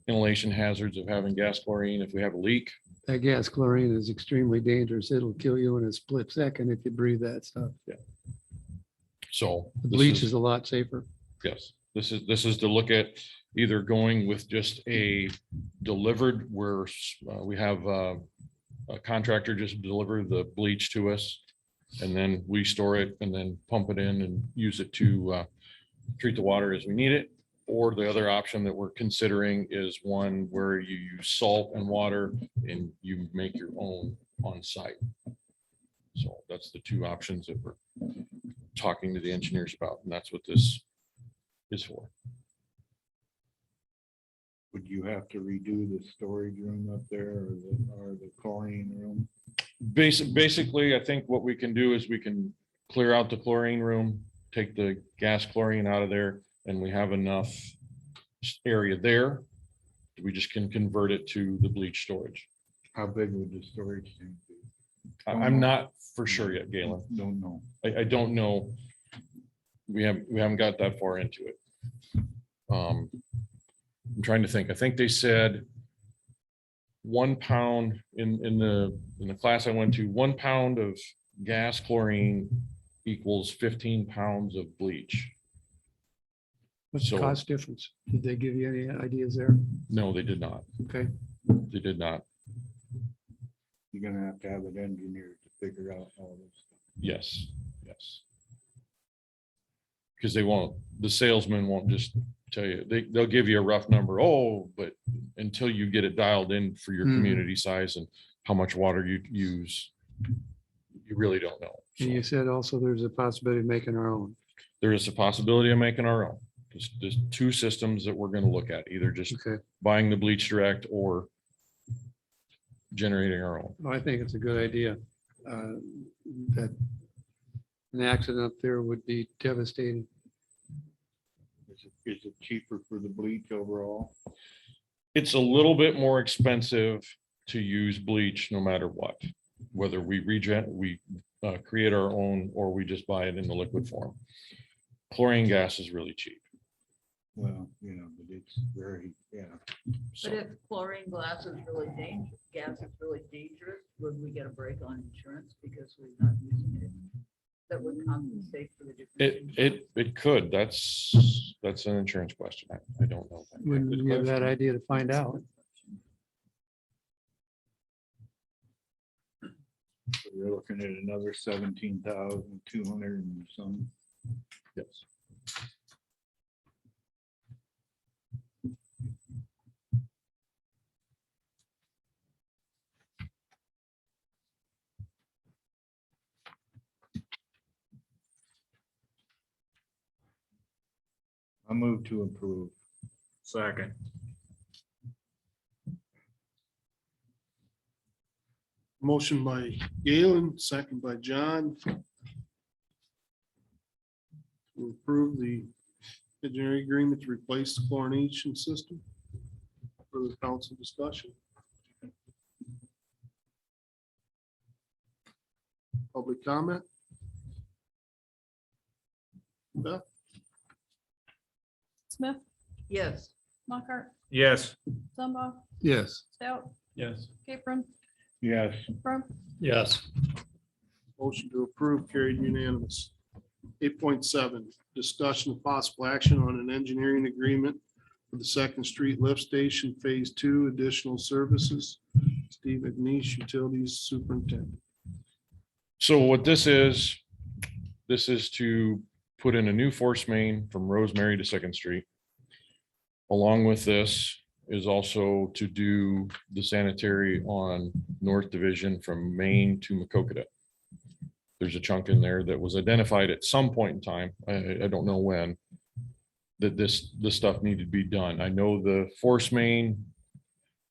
inhalation hazards of having gas chlorine if we have a leak. That gas chlorine is extremely dangerous. It'll kill you in a split second if you breathe that stuff. So The this bleach is a lot safer. yes, this is to look at either going with just a delivered where we have a contractor just deliver the bleach to us and then we store it and then pump it in and use it to treat the water as we need it. Or the other option that we're considering is one where you use salt and water and you make your own on site. So that's the two options that we're talking to the engineers about, and that's what this is for. Would you have to redo the storage room up there or the chlorine room? Basically, I think what we can do is we can clear out the chlorine room, take the gas chlorine out of there, and we have enough area there. We just can convert it to the bleach storage. How big would the storage tank be? I'm not for sure yet, Galen. Don't know. I don't know. We haven't got that far into it. I'm trying to think. I think they said 1 pound in the class I went to, 1 pound of gas chlorine equals 15 pounds of bleach. What's the So- cost difference? Did they give you any ideas there? No, they did not. Okay. They did not. You're gonna have to have it engineered to figure out all this. Yes, yes. Because the salesman won't just tell you, they'll give you a rough number. Oh, but until you get it dialed in for your Hmm. community size and how much water you use, you really don't know. And you So said also there's a possibility of making our own. there is a possibility of making our own. There's two systems that we're going to look at, either just Okay. buying the bleach direct or generating our own. Well, I think it's a good idea. That an accident up there would be devastating. Is it cheaper for the bleach overall? It's a little bit more expensive to use bleach no matter what, whether we create our own or we just buy it in the liquid form. Chlorine gas is really cheap. Well, but it's very, So But if chlorine gas is really dangerous, would we get a break on insurance because we're not using it? That would compensate for the difference. it could, that's an insurance question. I don't know. Wouldn't Good give that question. idea to find out. so you're looking at another 17,200 and some. Yes. I move to approve. Second. Motion by Galen, second by John. To approve the engineering agreement to replace the chlorination system. For the council discussion. Public comment? Beth? Smith, Yes. Mockart, Yes. Zumba, Yes. Stout, Yes. Capron, Yes. Crump, Yes. Motion to approve carried unanimous. 8.7, discussion of possible action on an engineering agreement for the Second Street Lift Station Phase 2 additional services. Steve McNeish, Utilities Superintendent. So what this is to put in a new force main from Rosemary to Second Street. Along with this is also to do the sanitary on North Division from Maine to Macokota. there's a chunk in there that was identified at some point in time. I don't know when. That this stuff needed to be done. I know the force main,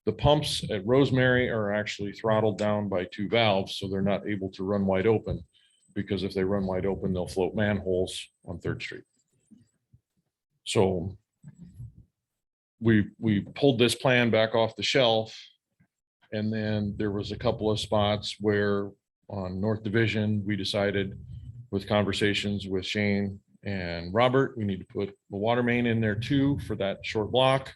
the pumps at Rosemary are actually throttled down by 2 valves, so they're not able to run wide open. Because if they run wide open, they'll float manholes on 3rd Street. So we pulled this plan back off the shelf. And then there was a couple of spots where on North Division, we decided with conversations with Shane and Robert, we need to put the water main in there too for that short block.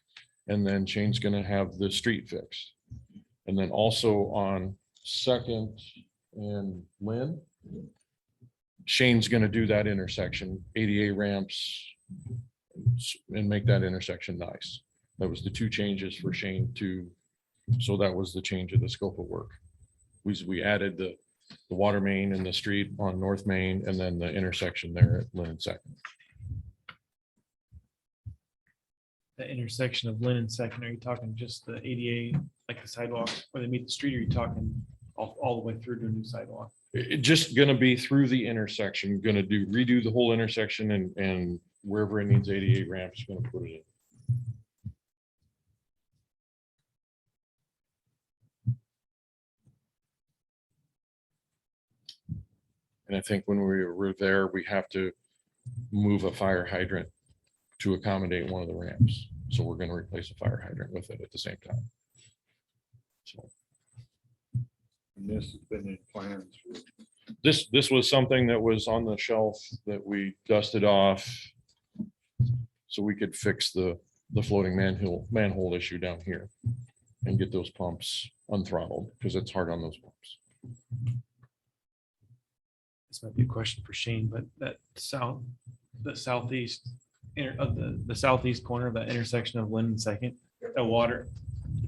And then Shane's gonna have the street fixed. And then also on 2nd and Lynn, Shane's gonna do that intersection, ADA ramps, and make that intersection nice. That was the 2 changes for Shane to, so that was the change of the scope of work. We added the water main and the street on North Main, and then the intersection there at Lynn 2nd. The intersection of Lynn and Second, are you talking just the ADA, like the sidewalk where they meet the street, or are you talking all the way through to a new sidewalk? Just gonna be through the intersection, gonna redo the whole intersection, and wherever it needs ADA ramps, gonna put it in. And I think when we were there, we have to move a fire hydrant to accommodate one of the ramps. So we're gonna replace a fire hydrant with it at the same time. So And this has been in plans. this was something that was on the shelf that we dusted off so we could fix the floating manhole issue down here and get those pumps unthrottled, because it's hard on those pumps. This might be a question for Shane, but the southeast of the southeast corner of that intersection of Lynn and Second, the water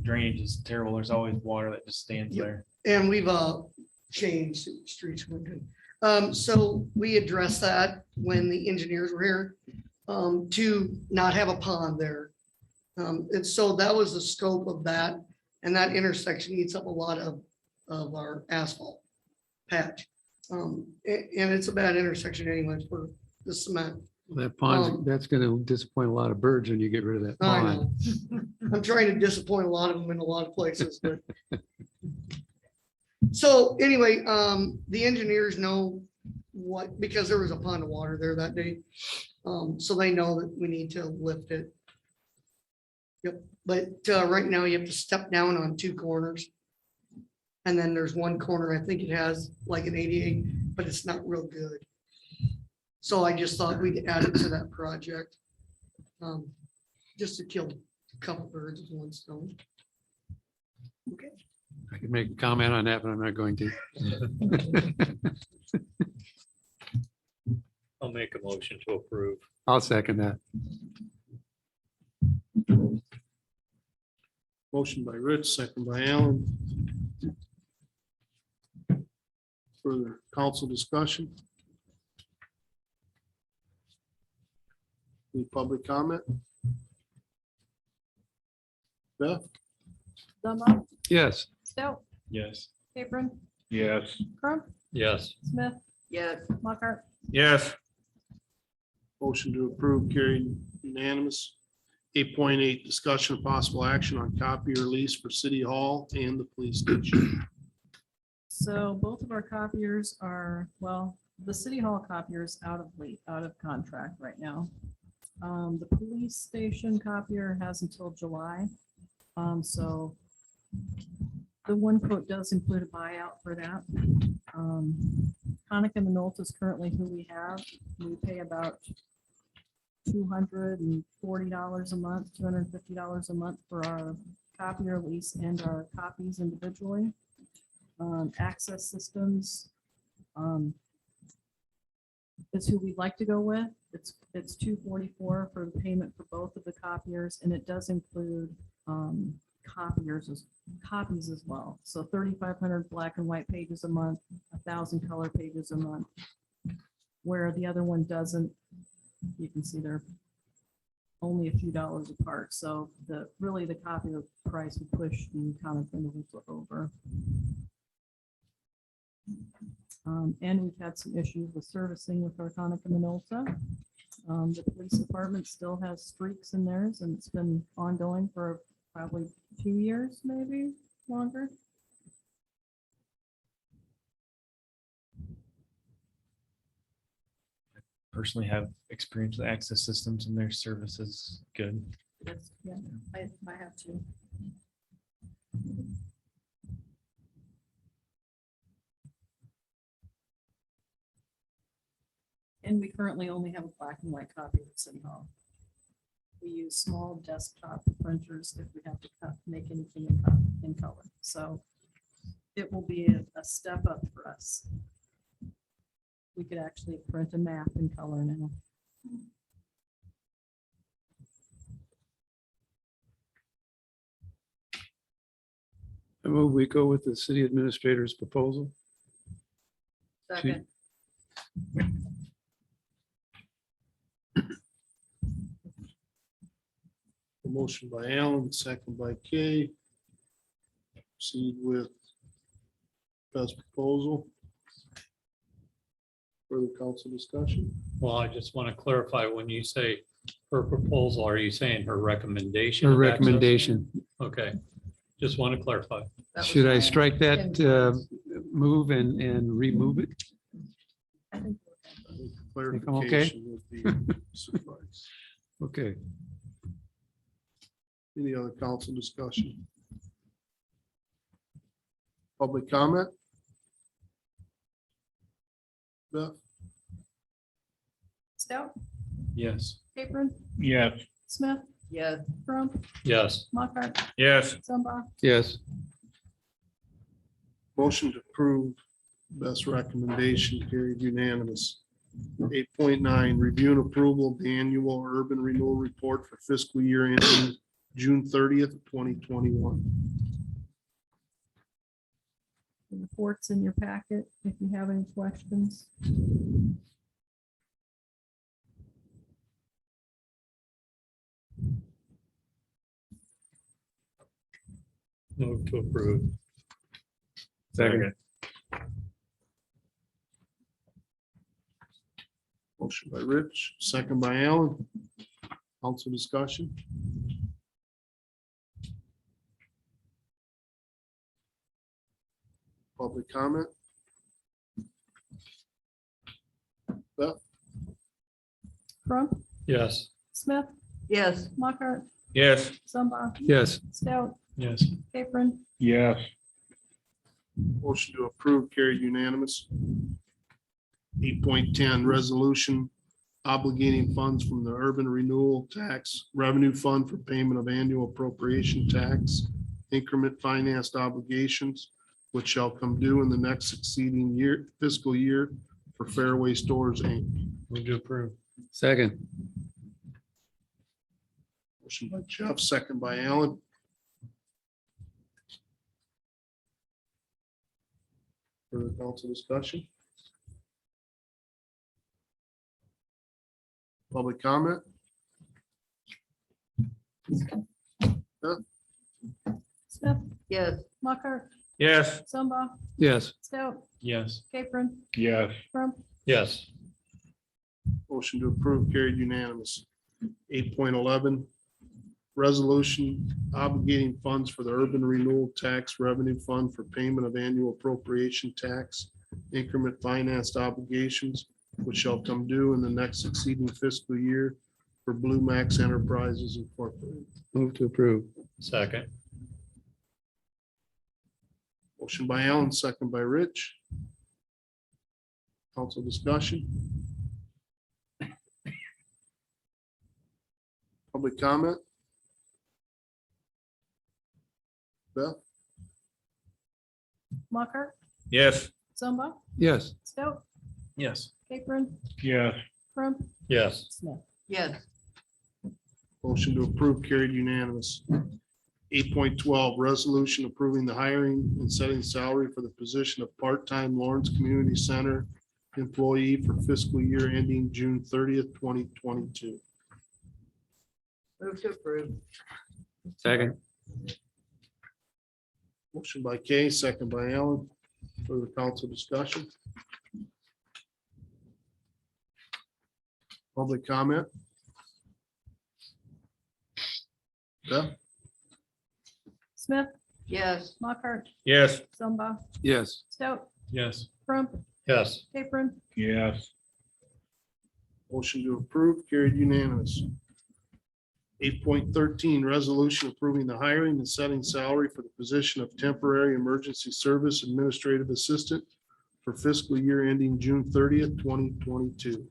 drainage is terrible. There's always water that just stands Yep. there. And we've changed streets. We're good. So we addressed that when the engineers were here, to not have a pond there. And so that was the scope of that. And that intersection eats up a lot of our asphalt patch. And it's a bad intersection anyways for the cement. That pond, that's gonna disappoint a lot of birds when you get rid of that I pond. know. I'm trying to disappoint a lot of them in a lot of places, but. So anyway, the engineers know what, because there was a pond of water there that day. So they know that we need to lift it. Yep, but right now you have to step down on 2 corners. And then there's one corner, I think it has like an 88, but it's not real good. So I just thought we'd add it to that project. Just to kill a couple birds with one stone. Okay. I could make a comment on that, but I'm not going to. I'll make a motion to approve. I'll second that. Motion by Rich, second by Alan. Further council discussion? Any public comment? Beth? Dunlop, Yes. Stout, Yes. Capron, Yes. Crump, Yes. Smith, Yes. Mockart. Yes. Motion to approve carried unanimous. 8.8, discussion of possible action on copier lease for City Hall and the police station. So both of our copiers are, well, the City Hall copier is out of contract right now. The police station copier has until July. So the one quote does include a buyout for that. Conica Minolta is currently who we have. We pay about $240 a month, $250 a month for our copier lease and our copies individually. Access Systems is who we'd like to go with. It's $244 for the payment for both of the copiers, and it does include copies as well. So 3,500 black and white pages a month, 1,000 color pages a month. Where the other one doesn't, you can see they're only a few dollars apart. So the copy of price would push the comic individual over. And we've had some issues with servicing with Arconic and Anamosa. The police department still has streaks in theirs, and it's been ongoing for probably 2 years, maybe longer. Personally have experience with access systems and their service is good. Yeah, I have to. And we currently only have a black and white copy at City Hall. We use small desktop printers if we have to make anything in color. So it will be a step up for us. We could actually print a map in color now. I move we go with the city administrator's proposal. Second. A motion by Alan, second by Kay. Proceed with best proposal. Further council discussion? Well, I just want to clarify, when you say her proposal, are you saying her recommendation? Her of access? recommendation. Okay, just want to clarify. That was Should I my strike that intent. move and remove it? I think Clarification would be suffice. Okay. Any other council discussion? Public comment? Beth? Stout, Yes. Capron, Yes. Smith, Yes. Crump, Yes, Mockart, Yes. Zumba, Yes. Motion to approve best recommendation carried unanimous. 8.9, review and approval of the annual urban renewal report for fiscal year ending June 30th, 2021. the reports in your packet if you have any questions. move to approve. Second. Motion by Rich, second by Alan. Council discussion. Public comment. Beth? Crump, Yes, Smith, Yes. Mockart, Yes. Zumba, Yes. Stout, yes, Capron, Yes. Motion to approve carried unanimous. 8.10, resolution obligating funds from the urban renewal tax revenue fund for payment of annual appropriation tax increment financed obligations, which shall come due in the next succeeding year fiscal year for Fairway Stores, Inc. move to approve. Second. Motion by Jeff, second by Alan. Further council discussion? Public comment? Smith, Yes. Mockart, Yes. Zumba, Yes. Stout, Yes. Capron, Yes. Crump, Yes, Motion to approve carried unanimous. 8.11, resolution obligating funds for the urban renewal tax revenue fund for payment of annual appropriation tax increment financed obligations, which shall come due in the next succeeding fiscal year for Blue Max Enterprises Incorporated. Move to approve. second, Motion by Alan, second by Rich. Council discussion. Public comment. Beth? Mockart, Yes. Zumba, Yes. Stout, Yes. Capron, Yes. Crump, yes, Smith. Yes. Motion to approve carried unanimous. 8.12, resolution approving the hiring and setting salary for the position of part-time Lawrence Community Center employee for fiscal year ending June 30th, 2022. Move to approve. Second. Motion by Kay, second by Alan. Further council discussion? Public comment? Beth? Smith, Yes. Mockart, Yes. Zumba, Yes. Stout, Yes. Crump, Yes. Capron, Yes. Motion to approve carried unanimous. 8.13, resolution approving the hiring and setting salary for the position of temporary emergency service administrative assistant for fiscal year ending June 30th, 2022.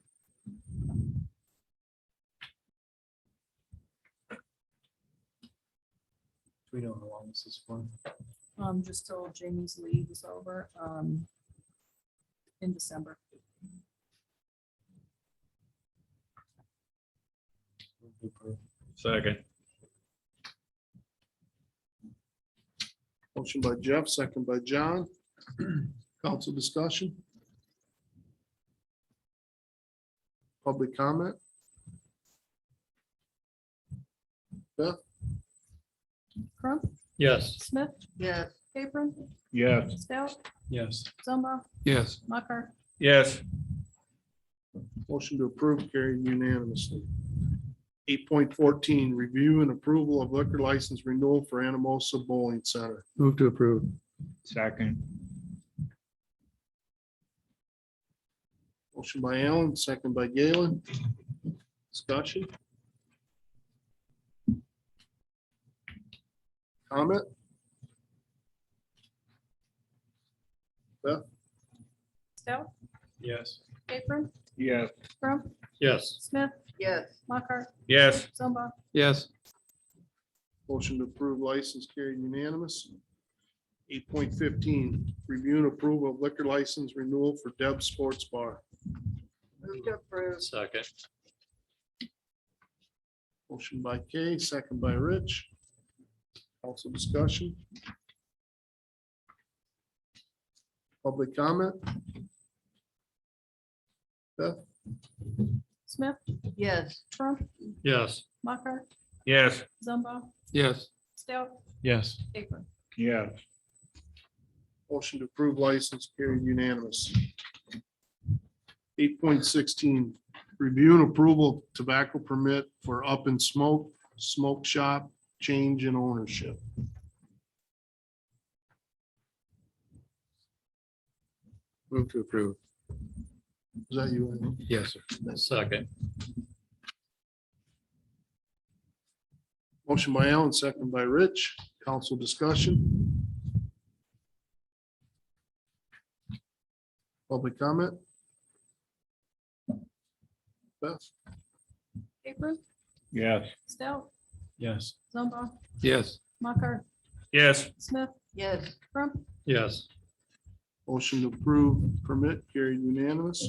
We don't know how long this is for. just till Jamie's leave is over, in December. Second. Motion by Jeff, second by John. Council discussion? Public comment? Beth? Crump, Yes. Smith, Yes. Capron, Yes. Stout, Yes. Zumba, Yes. Mockart, Yes. Motion to approve carried unanimously. 8.14, review and approval of liquor license renewal for Anamosa Bowling Center. Move to approve. Second. Motion by Allen, second by Galen. Discussion? Comment? Beth? Stout, Yes. Capron, Yes. Crump, Yes. Smith, Yes. Mockart, Yes. Zumba, Yes. Motion to approve license carried unanimous. 8.15, review and approval of liquor license renewal for Deb Sports Bar. Move to approve. Second. Motion by Kay, second by Rich. Also discussion. Public comment. Beth? Smith, Yes. Crump, Yes. Mockart, Yes. Zumba, Yes. Stout, Yes. Capron. Yes. Motion to approve license carried unanimous. 8.16, review and approval of tobacco permit for Up and Smoke, smoke shop, change in ownership. Move to approve. Is that you? Andy? Yes, sir. Second. Motion by Allen, second by Rich. Council discussion. Public comment. Beth? Capron, Yes. Stout, Yes. Zumba, Yes. Mockart, Yes. Smith, Yes. Crump, Yes. Motion to approve permit carried unanimous.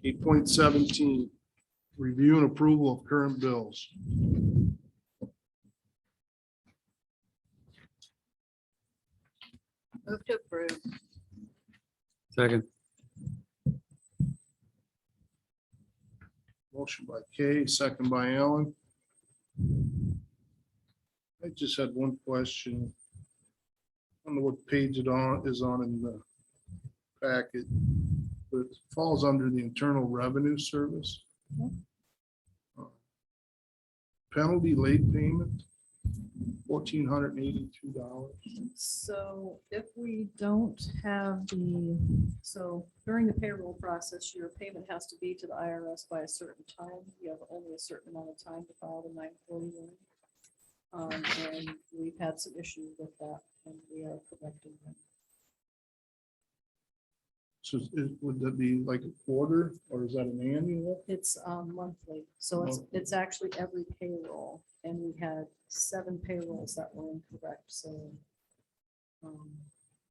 8.17, review and approval of current bills. Move to approve. Second. Motion by Kay, second by Allen. I just had one question. I don't know what page it is on in the packet, but it falls under the Internal Revenue Service. Penalty late payment, $1,482. So if we don't have so during the payroll process, your payment has to be to the IRS by a certain time. You have only a certain amount of time to file the 941. And we've had some issues with that and we are correcting them. So would that be like a quarter or is that an annual? It's monthly, so it's actually every payroll, and we had 7 payrolls that were incorrect, so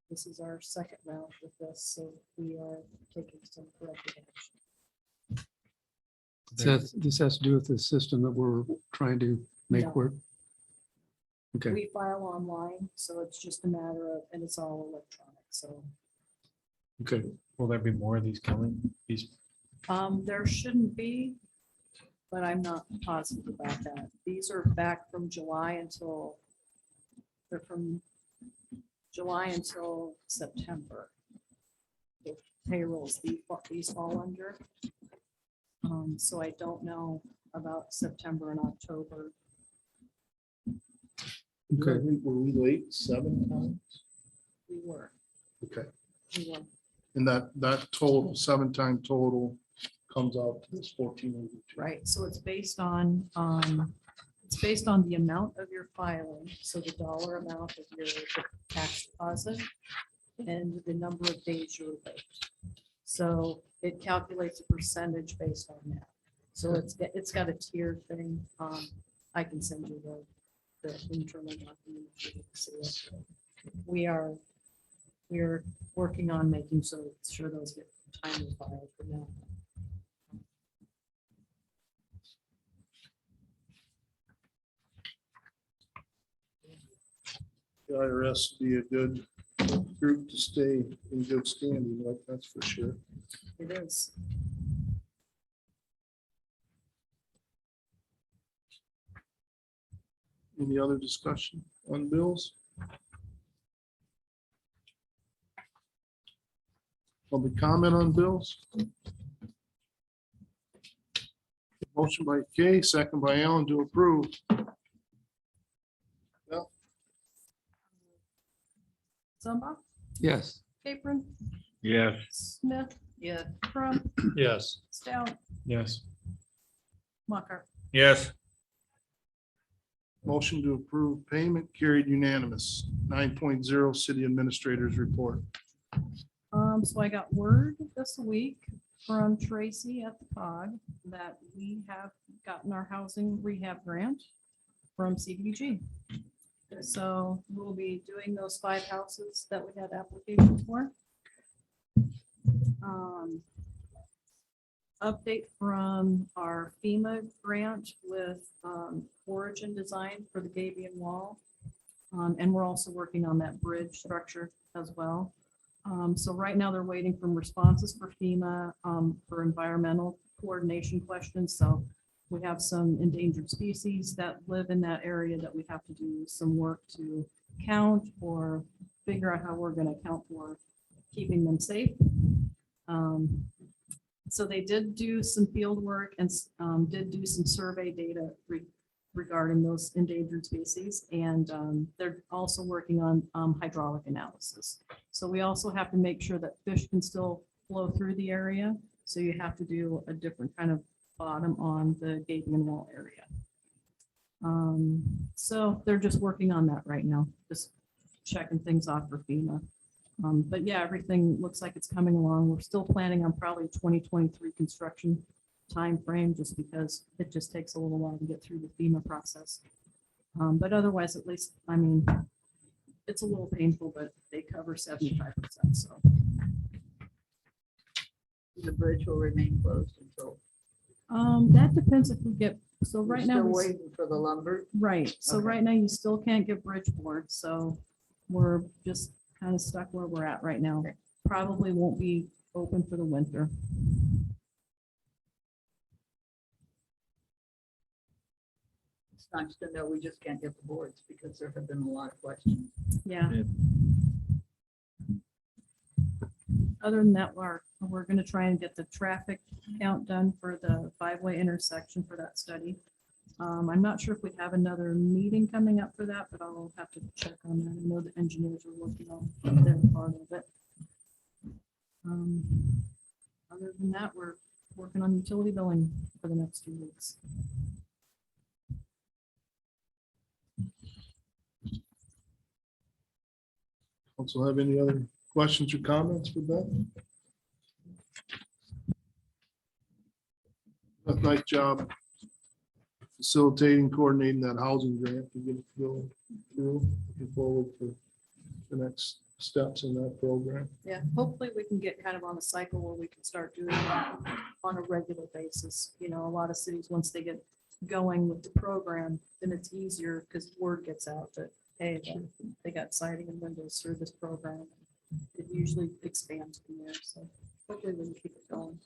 this is our second round with this, so we are taking some corrective action. This has to do with the system that we're trying to make No. work. Okay, We file online, so it's just a matter of, and it's all electronic, so okay. Will there be more of these coming? These, there shouldn't be, but I'm not positive about that. These are back from July until they're from July until September. The payrolls these fall under. So I don't know about September and October. Okay, were we late 7 times? We were, Okay, we were. and that total, 7-time total comes out to this 1482. Right, so it's based on the amount of your filing, so the dollar amount of your tax deposit and the number of days you're late. So it calculates a percentage based on that. So it's got a tiered thing. I can send you the internal document. if you can see it. We're working on making sure those get timely filed for now. The IRS would be a good group to stay in good standing, that's for sure. It is. Any other discussion on bills? Public comment on bills? Motion by Kay, second by Alan to approve. Zumba, Yes. Capron, Yes. Smith. Yeah. Crump, Yes. Stout, Yes. Mocker. Yes. Motion to approve payment carried unanimous. 9.0 city administrators report. So I got word this week from Tracy at the COG that we have gotten our housing rehab grant from CDBG. So we'll be doing those 5 houses that we had applications for. Update from our FEMA grant with Origin Design for the Gabion Wall. And we're also working on that bridge structure as well. So right now they're waiting for responses for FEMA for environmental coordination questions. So we have some endangered species that live in that area that we have to do some work to count or figure out how we're going to account for keeping them safe. So they did do some field work and did do some survey data regarding those endangered species. And they're also working on hydraulic analysis. So we also have to make sure that fish can still flow through the area. So you have to do a different kind of bottom on the Gabion Wall area. So they're just working on that right now, just checking things off for FEMA. But yeah, everything looks like it's coming along. We're still planning on probably 2023 construction timeframe, just because it just takes a little while to get through the FEMA process. But otherwise, at least, I mean, it's a little painful, but they cover 75%. So The bridge will remain closed until. that depends if we get, so right now. Still we- waiting for the lumber. Right, so Okay. right now you still can't get bridge board, so we're just kind of stuck where we're at right now. Probably won't be open for the winter. It's nice to know we just can't get the boards because there have been a lot of questions. Yeah. Yeah. Other than that, we're gonna try and get the traffic count done for the 5-way intersection for that study. I'm not sure if we have another meeting coming up for that, but I'll have to check on that. I know the engineers are working on their part of it. Other than that, we're working on utility billing for the next 2 weeks. Also have any other questions or comments for Beth? Beth, nice job facilitating, coordinating that housing grant to get it going through. Looking forward for the next steps in that program. Yeah, hopefully we can get kind of on a cycle where we can start doing that on a regular basis. You know, a lot of cities, once they get going with the program, then it's easier because word gets out that, hey, they got siding and windows through this program. It usually expands from there, so hopefully we can keep it going.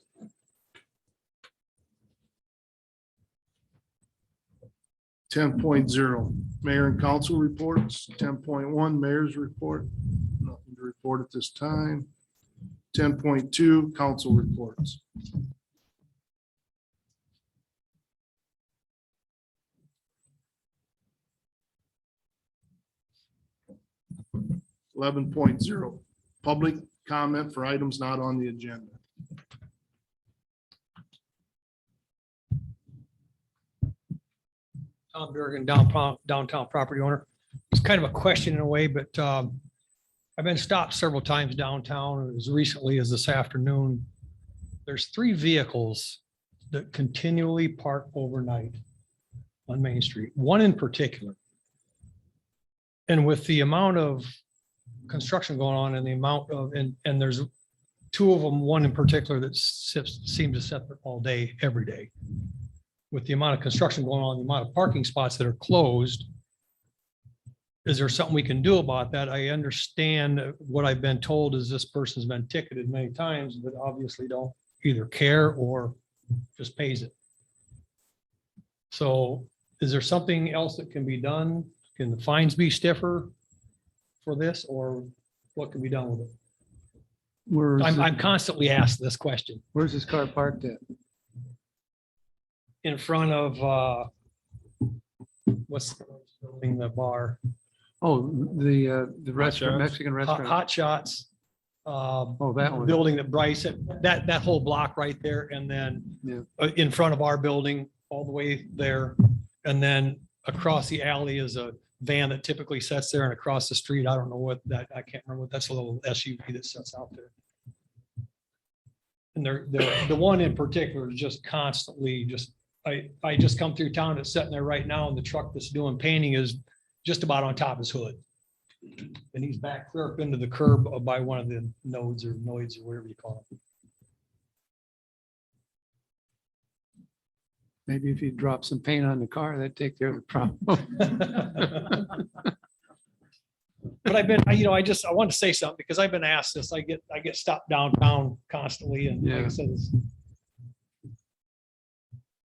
10.0 mayor and council reports. 10.1 mayor's report. Nothing to report at this time. 10.2 council reports. 11.0 public comment for items not on the agenda. Tom Durgan, downtown property owner. It's kind of a question in a way, but I've been stopped several times downtown as recently as this afternoon. There's 3 vehicles that continually park overnight on Main Street, one in particular. And with the amount of construction going on and the amount of, and there's 2 of them, one in particular that seems to sit there all day, every day. With the amount of construction going on, the amount of parking spots that are closed, is there something we can do about that? I understand what I've been told is this person's been ticketed many times, but obviously don't either care or just pays it. So is there something else that can be done? Can the fines be stiffer for this, or what can be done with it? I'm constantly asked this question. Where's this car parked at? In front of, what's the building, the bar? Oh, the restaurant, Shots? Mexican restaurant. Hot Shots. Oh, that one. Building that Bryce, that whole block right there, and then Yeah. in front of our building, all the way there. And then across the alley is a van that typically sits there, and across the street, I don't know what that, I can't remember what, that's a little SUV that sits out there. And the one in particular is just constantly I just come through town, it's sitting there right now, and the truck that's doing painting is just about on top of his hood. And he's back clear up into the curb by one of the nodes or whatever you call it. Maybe if you drop some paint on the car, that'd take care of the problem. But I've been, I want to say something because I've been asked this. I get stopped downtown constantly, and like I Yeah. said,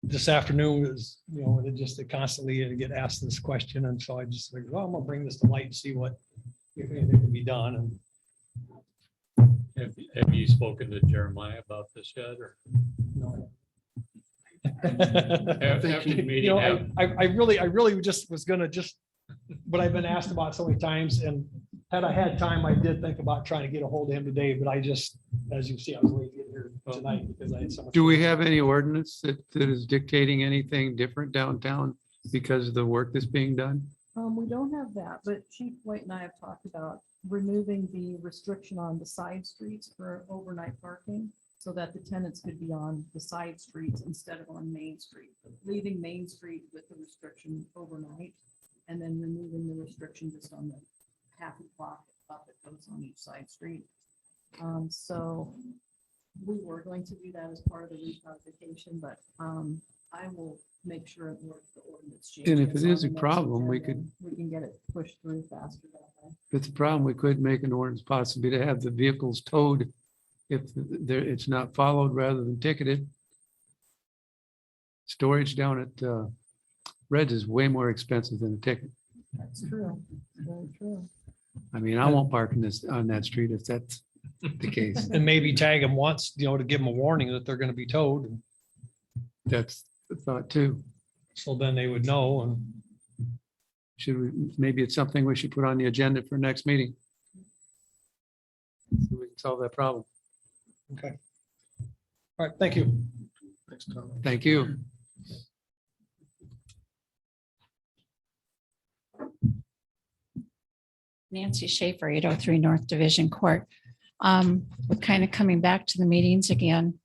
this afternoon was, it constantly get asked this question, and so I just figured, well, I'm gonna bring this to light and see what, if anything can be done. And Have you spoken to Jeremiah about this yet, or? no. After the meeting, I really just was gonna but I've been asked about so many times, and had I had time, I did think about trying to get a hold of him today, but I just, as you see, I was late to get here tonight because I had so much. Do we have any ordinance that is dictating anything different downtown because of the work that's being done? We don't have that, but Chief White and I have talked about removing the restriction on the side streets for overnight parking so that the tenants could be on the side streets instead of on Main Street, leaving Main Street with the restriction overnight and then removing the restriction just on the half a block that goes on each side street. So we were going to do that as part of the recodification, but I will make sure it works the ordinance change. And if it is on a the next problem, we agenda, we can get it pushed through faster that way. If it's a problem, we could make an ordinance possibly to have the vehicles towed if it's not followed rather than ticketed. Storage down at Reds is way more expensive than a ticket. That's true. Very true. I mean, I won't park on that street if that's the case. And maybe tag them once, to give them a warning that they're gonna be towed, and That's the thought too. so then they would know. And Maybe it's something we should put on the agenda for next meeting. So we can solve that problem. all right, thank you. Thanks, Tom. Thank you. Nancy Schaefer, 803 North Division Court. We're kind of coming back to the meetings again.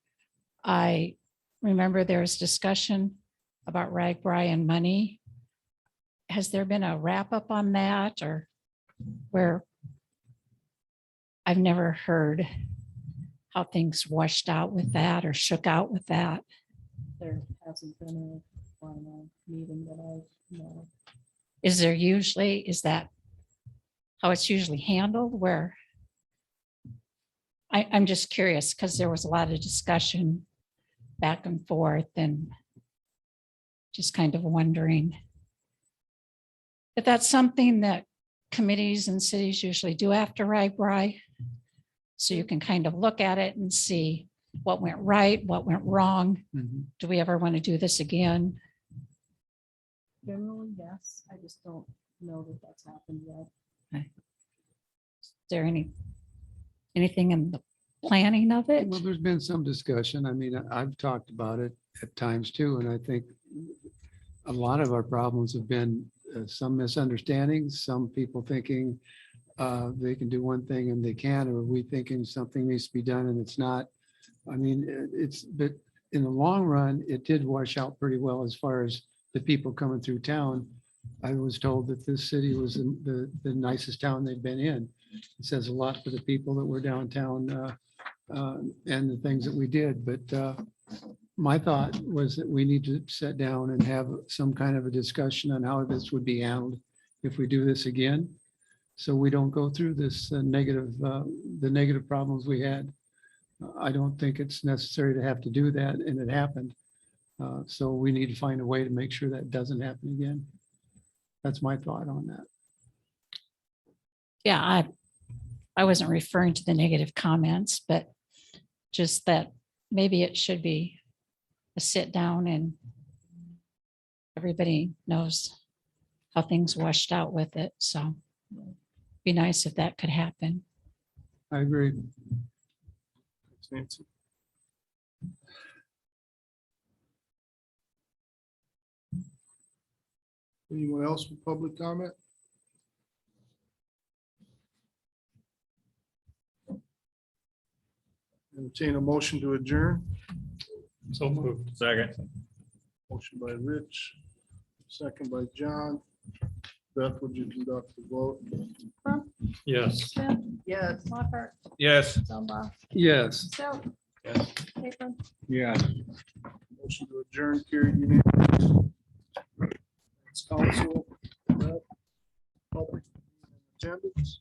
I remember there was discussion about RAGBRAI and money. Has there been a wrap up on that, or where? I've never heard how things washed out with that or shook out with that. There hasn't been a final meeting that I know. Is that how it's usually handled, where? I'm just curious because there was a lot of discussion back and forth and just kind of wondering But that's something that committees and cities usually do after RAGBRAI. So you can kind of look at it and see what went right, what went wrong. Mhm. Do we ever want to do this again? Generally, yes. I just don't know that that's happened yet. Is there anything in the planning of it? Well, there's been some discussion. I mean, I've talked about it at times too, and I think a lot of our problems have been some misunderstandings, some people thinking they can do one thing and they can't, or we thinking something needs to be done and it's not. I mean, but in the long run, it did wash out pretty well as far as the people coming through town. I was told that this city was the nicest town they've been in. It says a lot for the people that were downtown and the things that we did. But my thought was that we need to sit down and have some kind of a discussion on how this would be handled if we do this again. So we don't go through this the negative problems we had. I don't think it's necessary to have to do that, and it happened. So we need to find a way to make sure that doesn't happen again. That's my thought on that. Yeah, I wasn't referring to the negative comments, but just that maybe it should be a sit down and everybody knows how things washed out with it. So be nice if that could happen. I agree. Thanks, Nancy. Anyone else with public comment? Entertain a motion to adjourn. So moved. Second. Motion by Rich, second by John. Beth, would you conduct the vote? Yes. Smith, Yes. Lockhart, Yes. Zumba, Yes. Stout, Yes. Capron. Yeah. Motion to adjourn carried unanimously. Thanks, council. Beth, public attendance.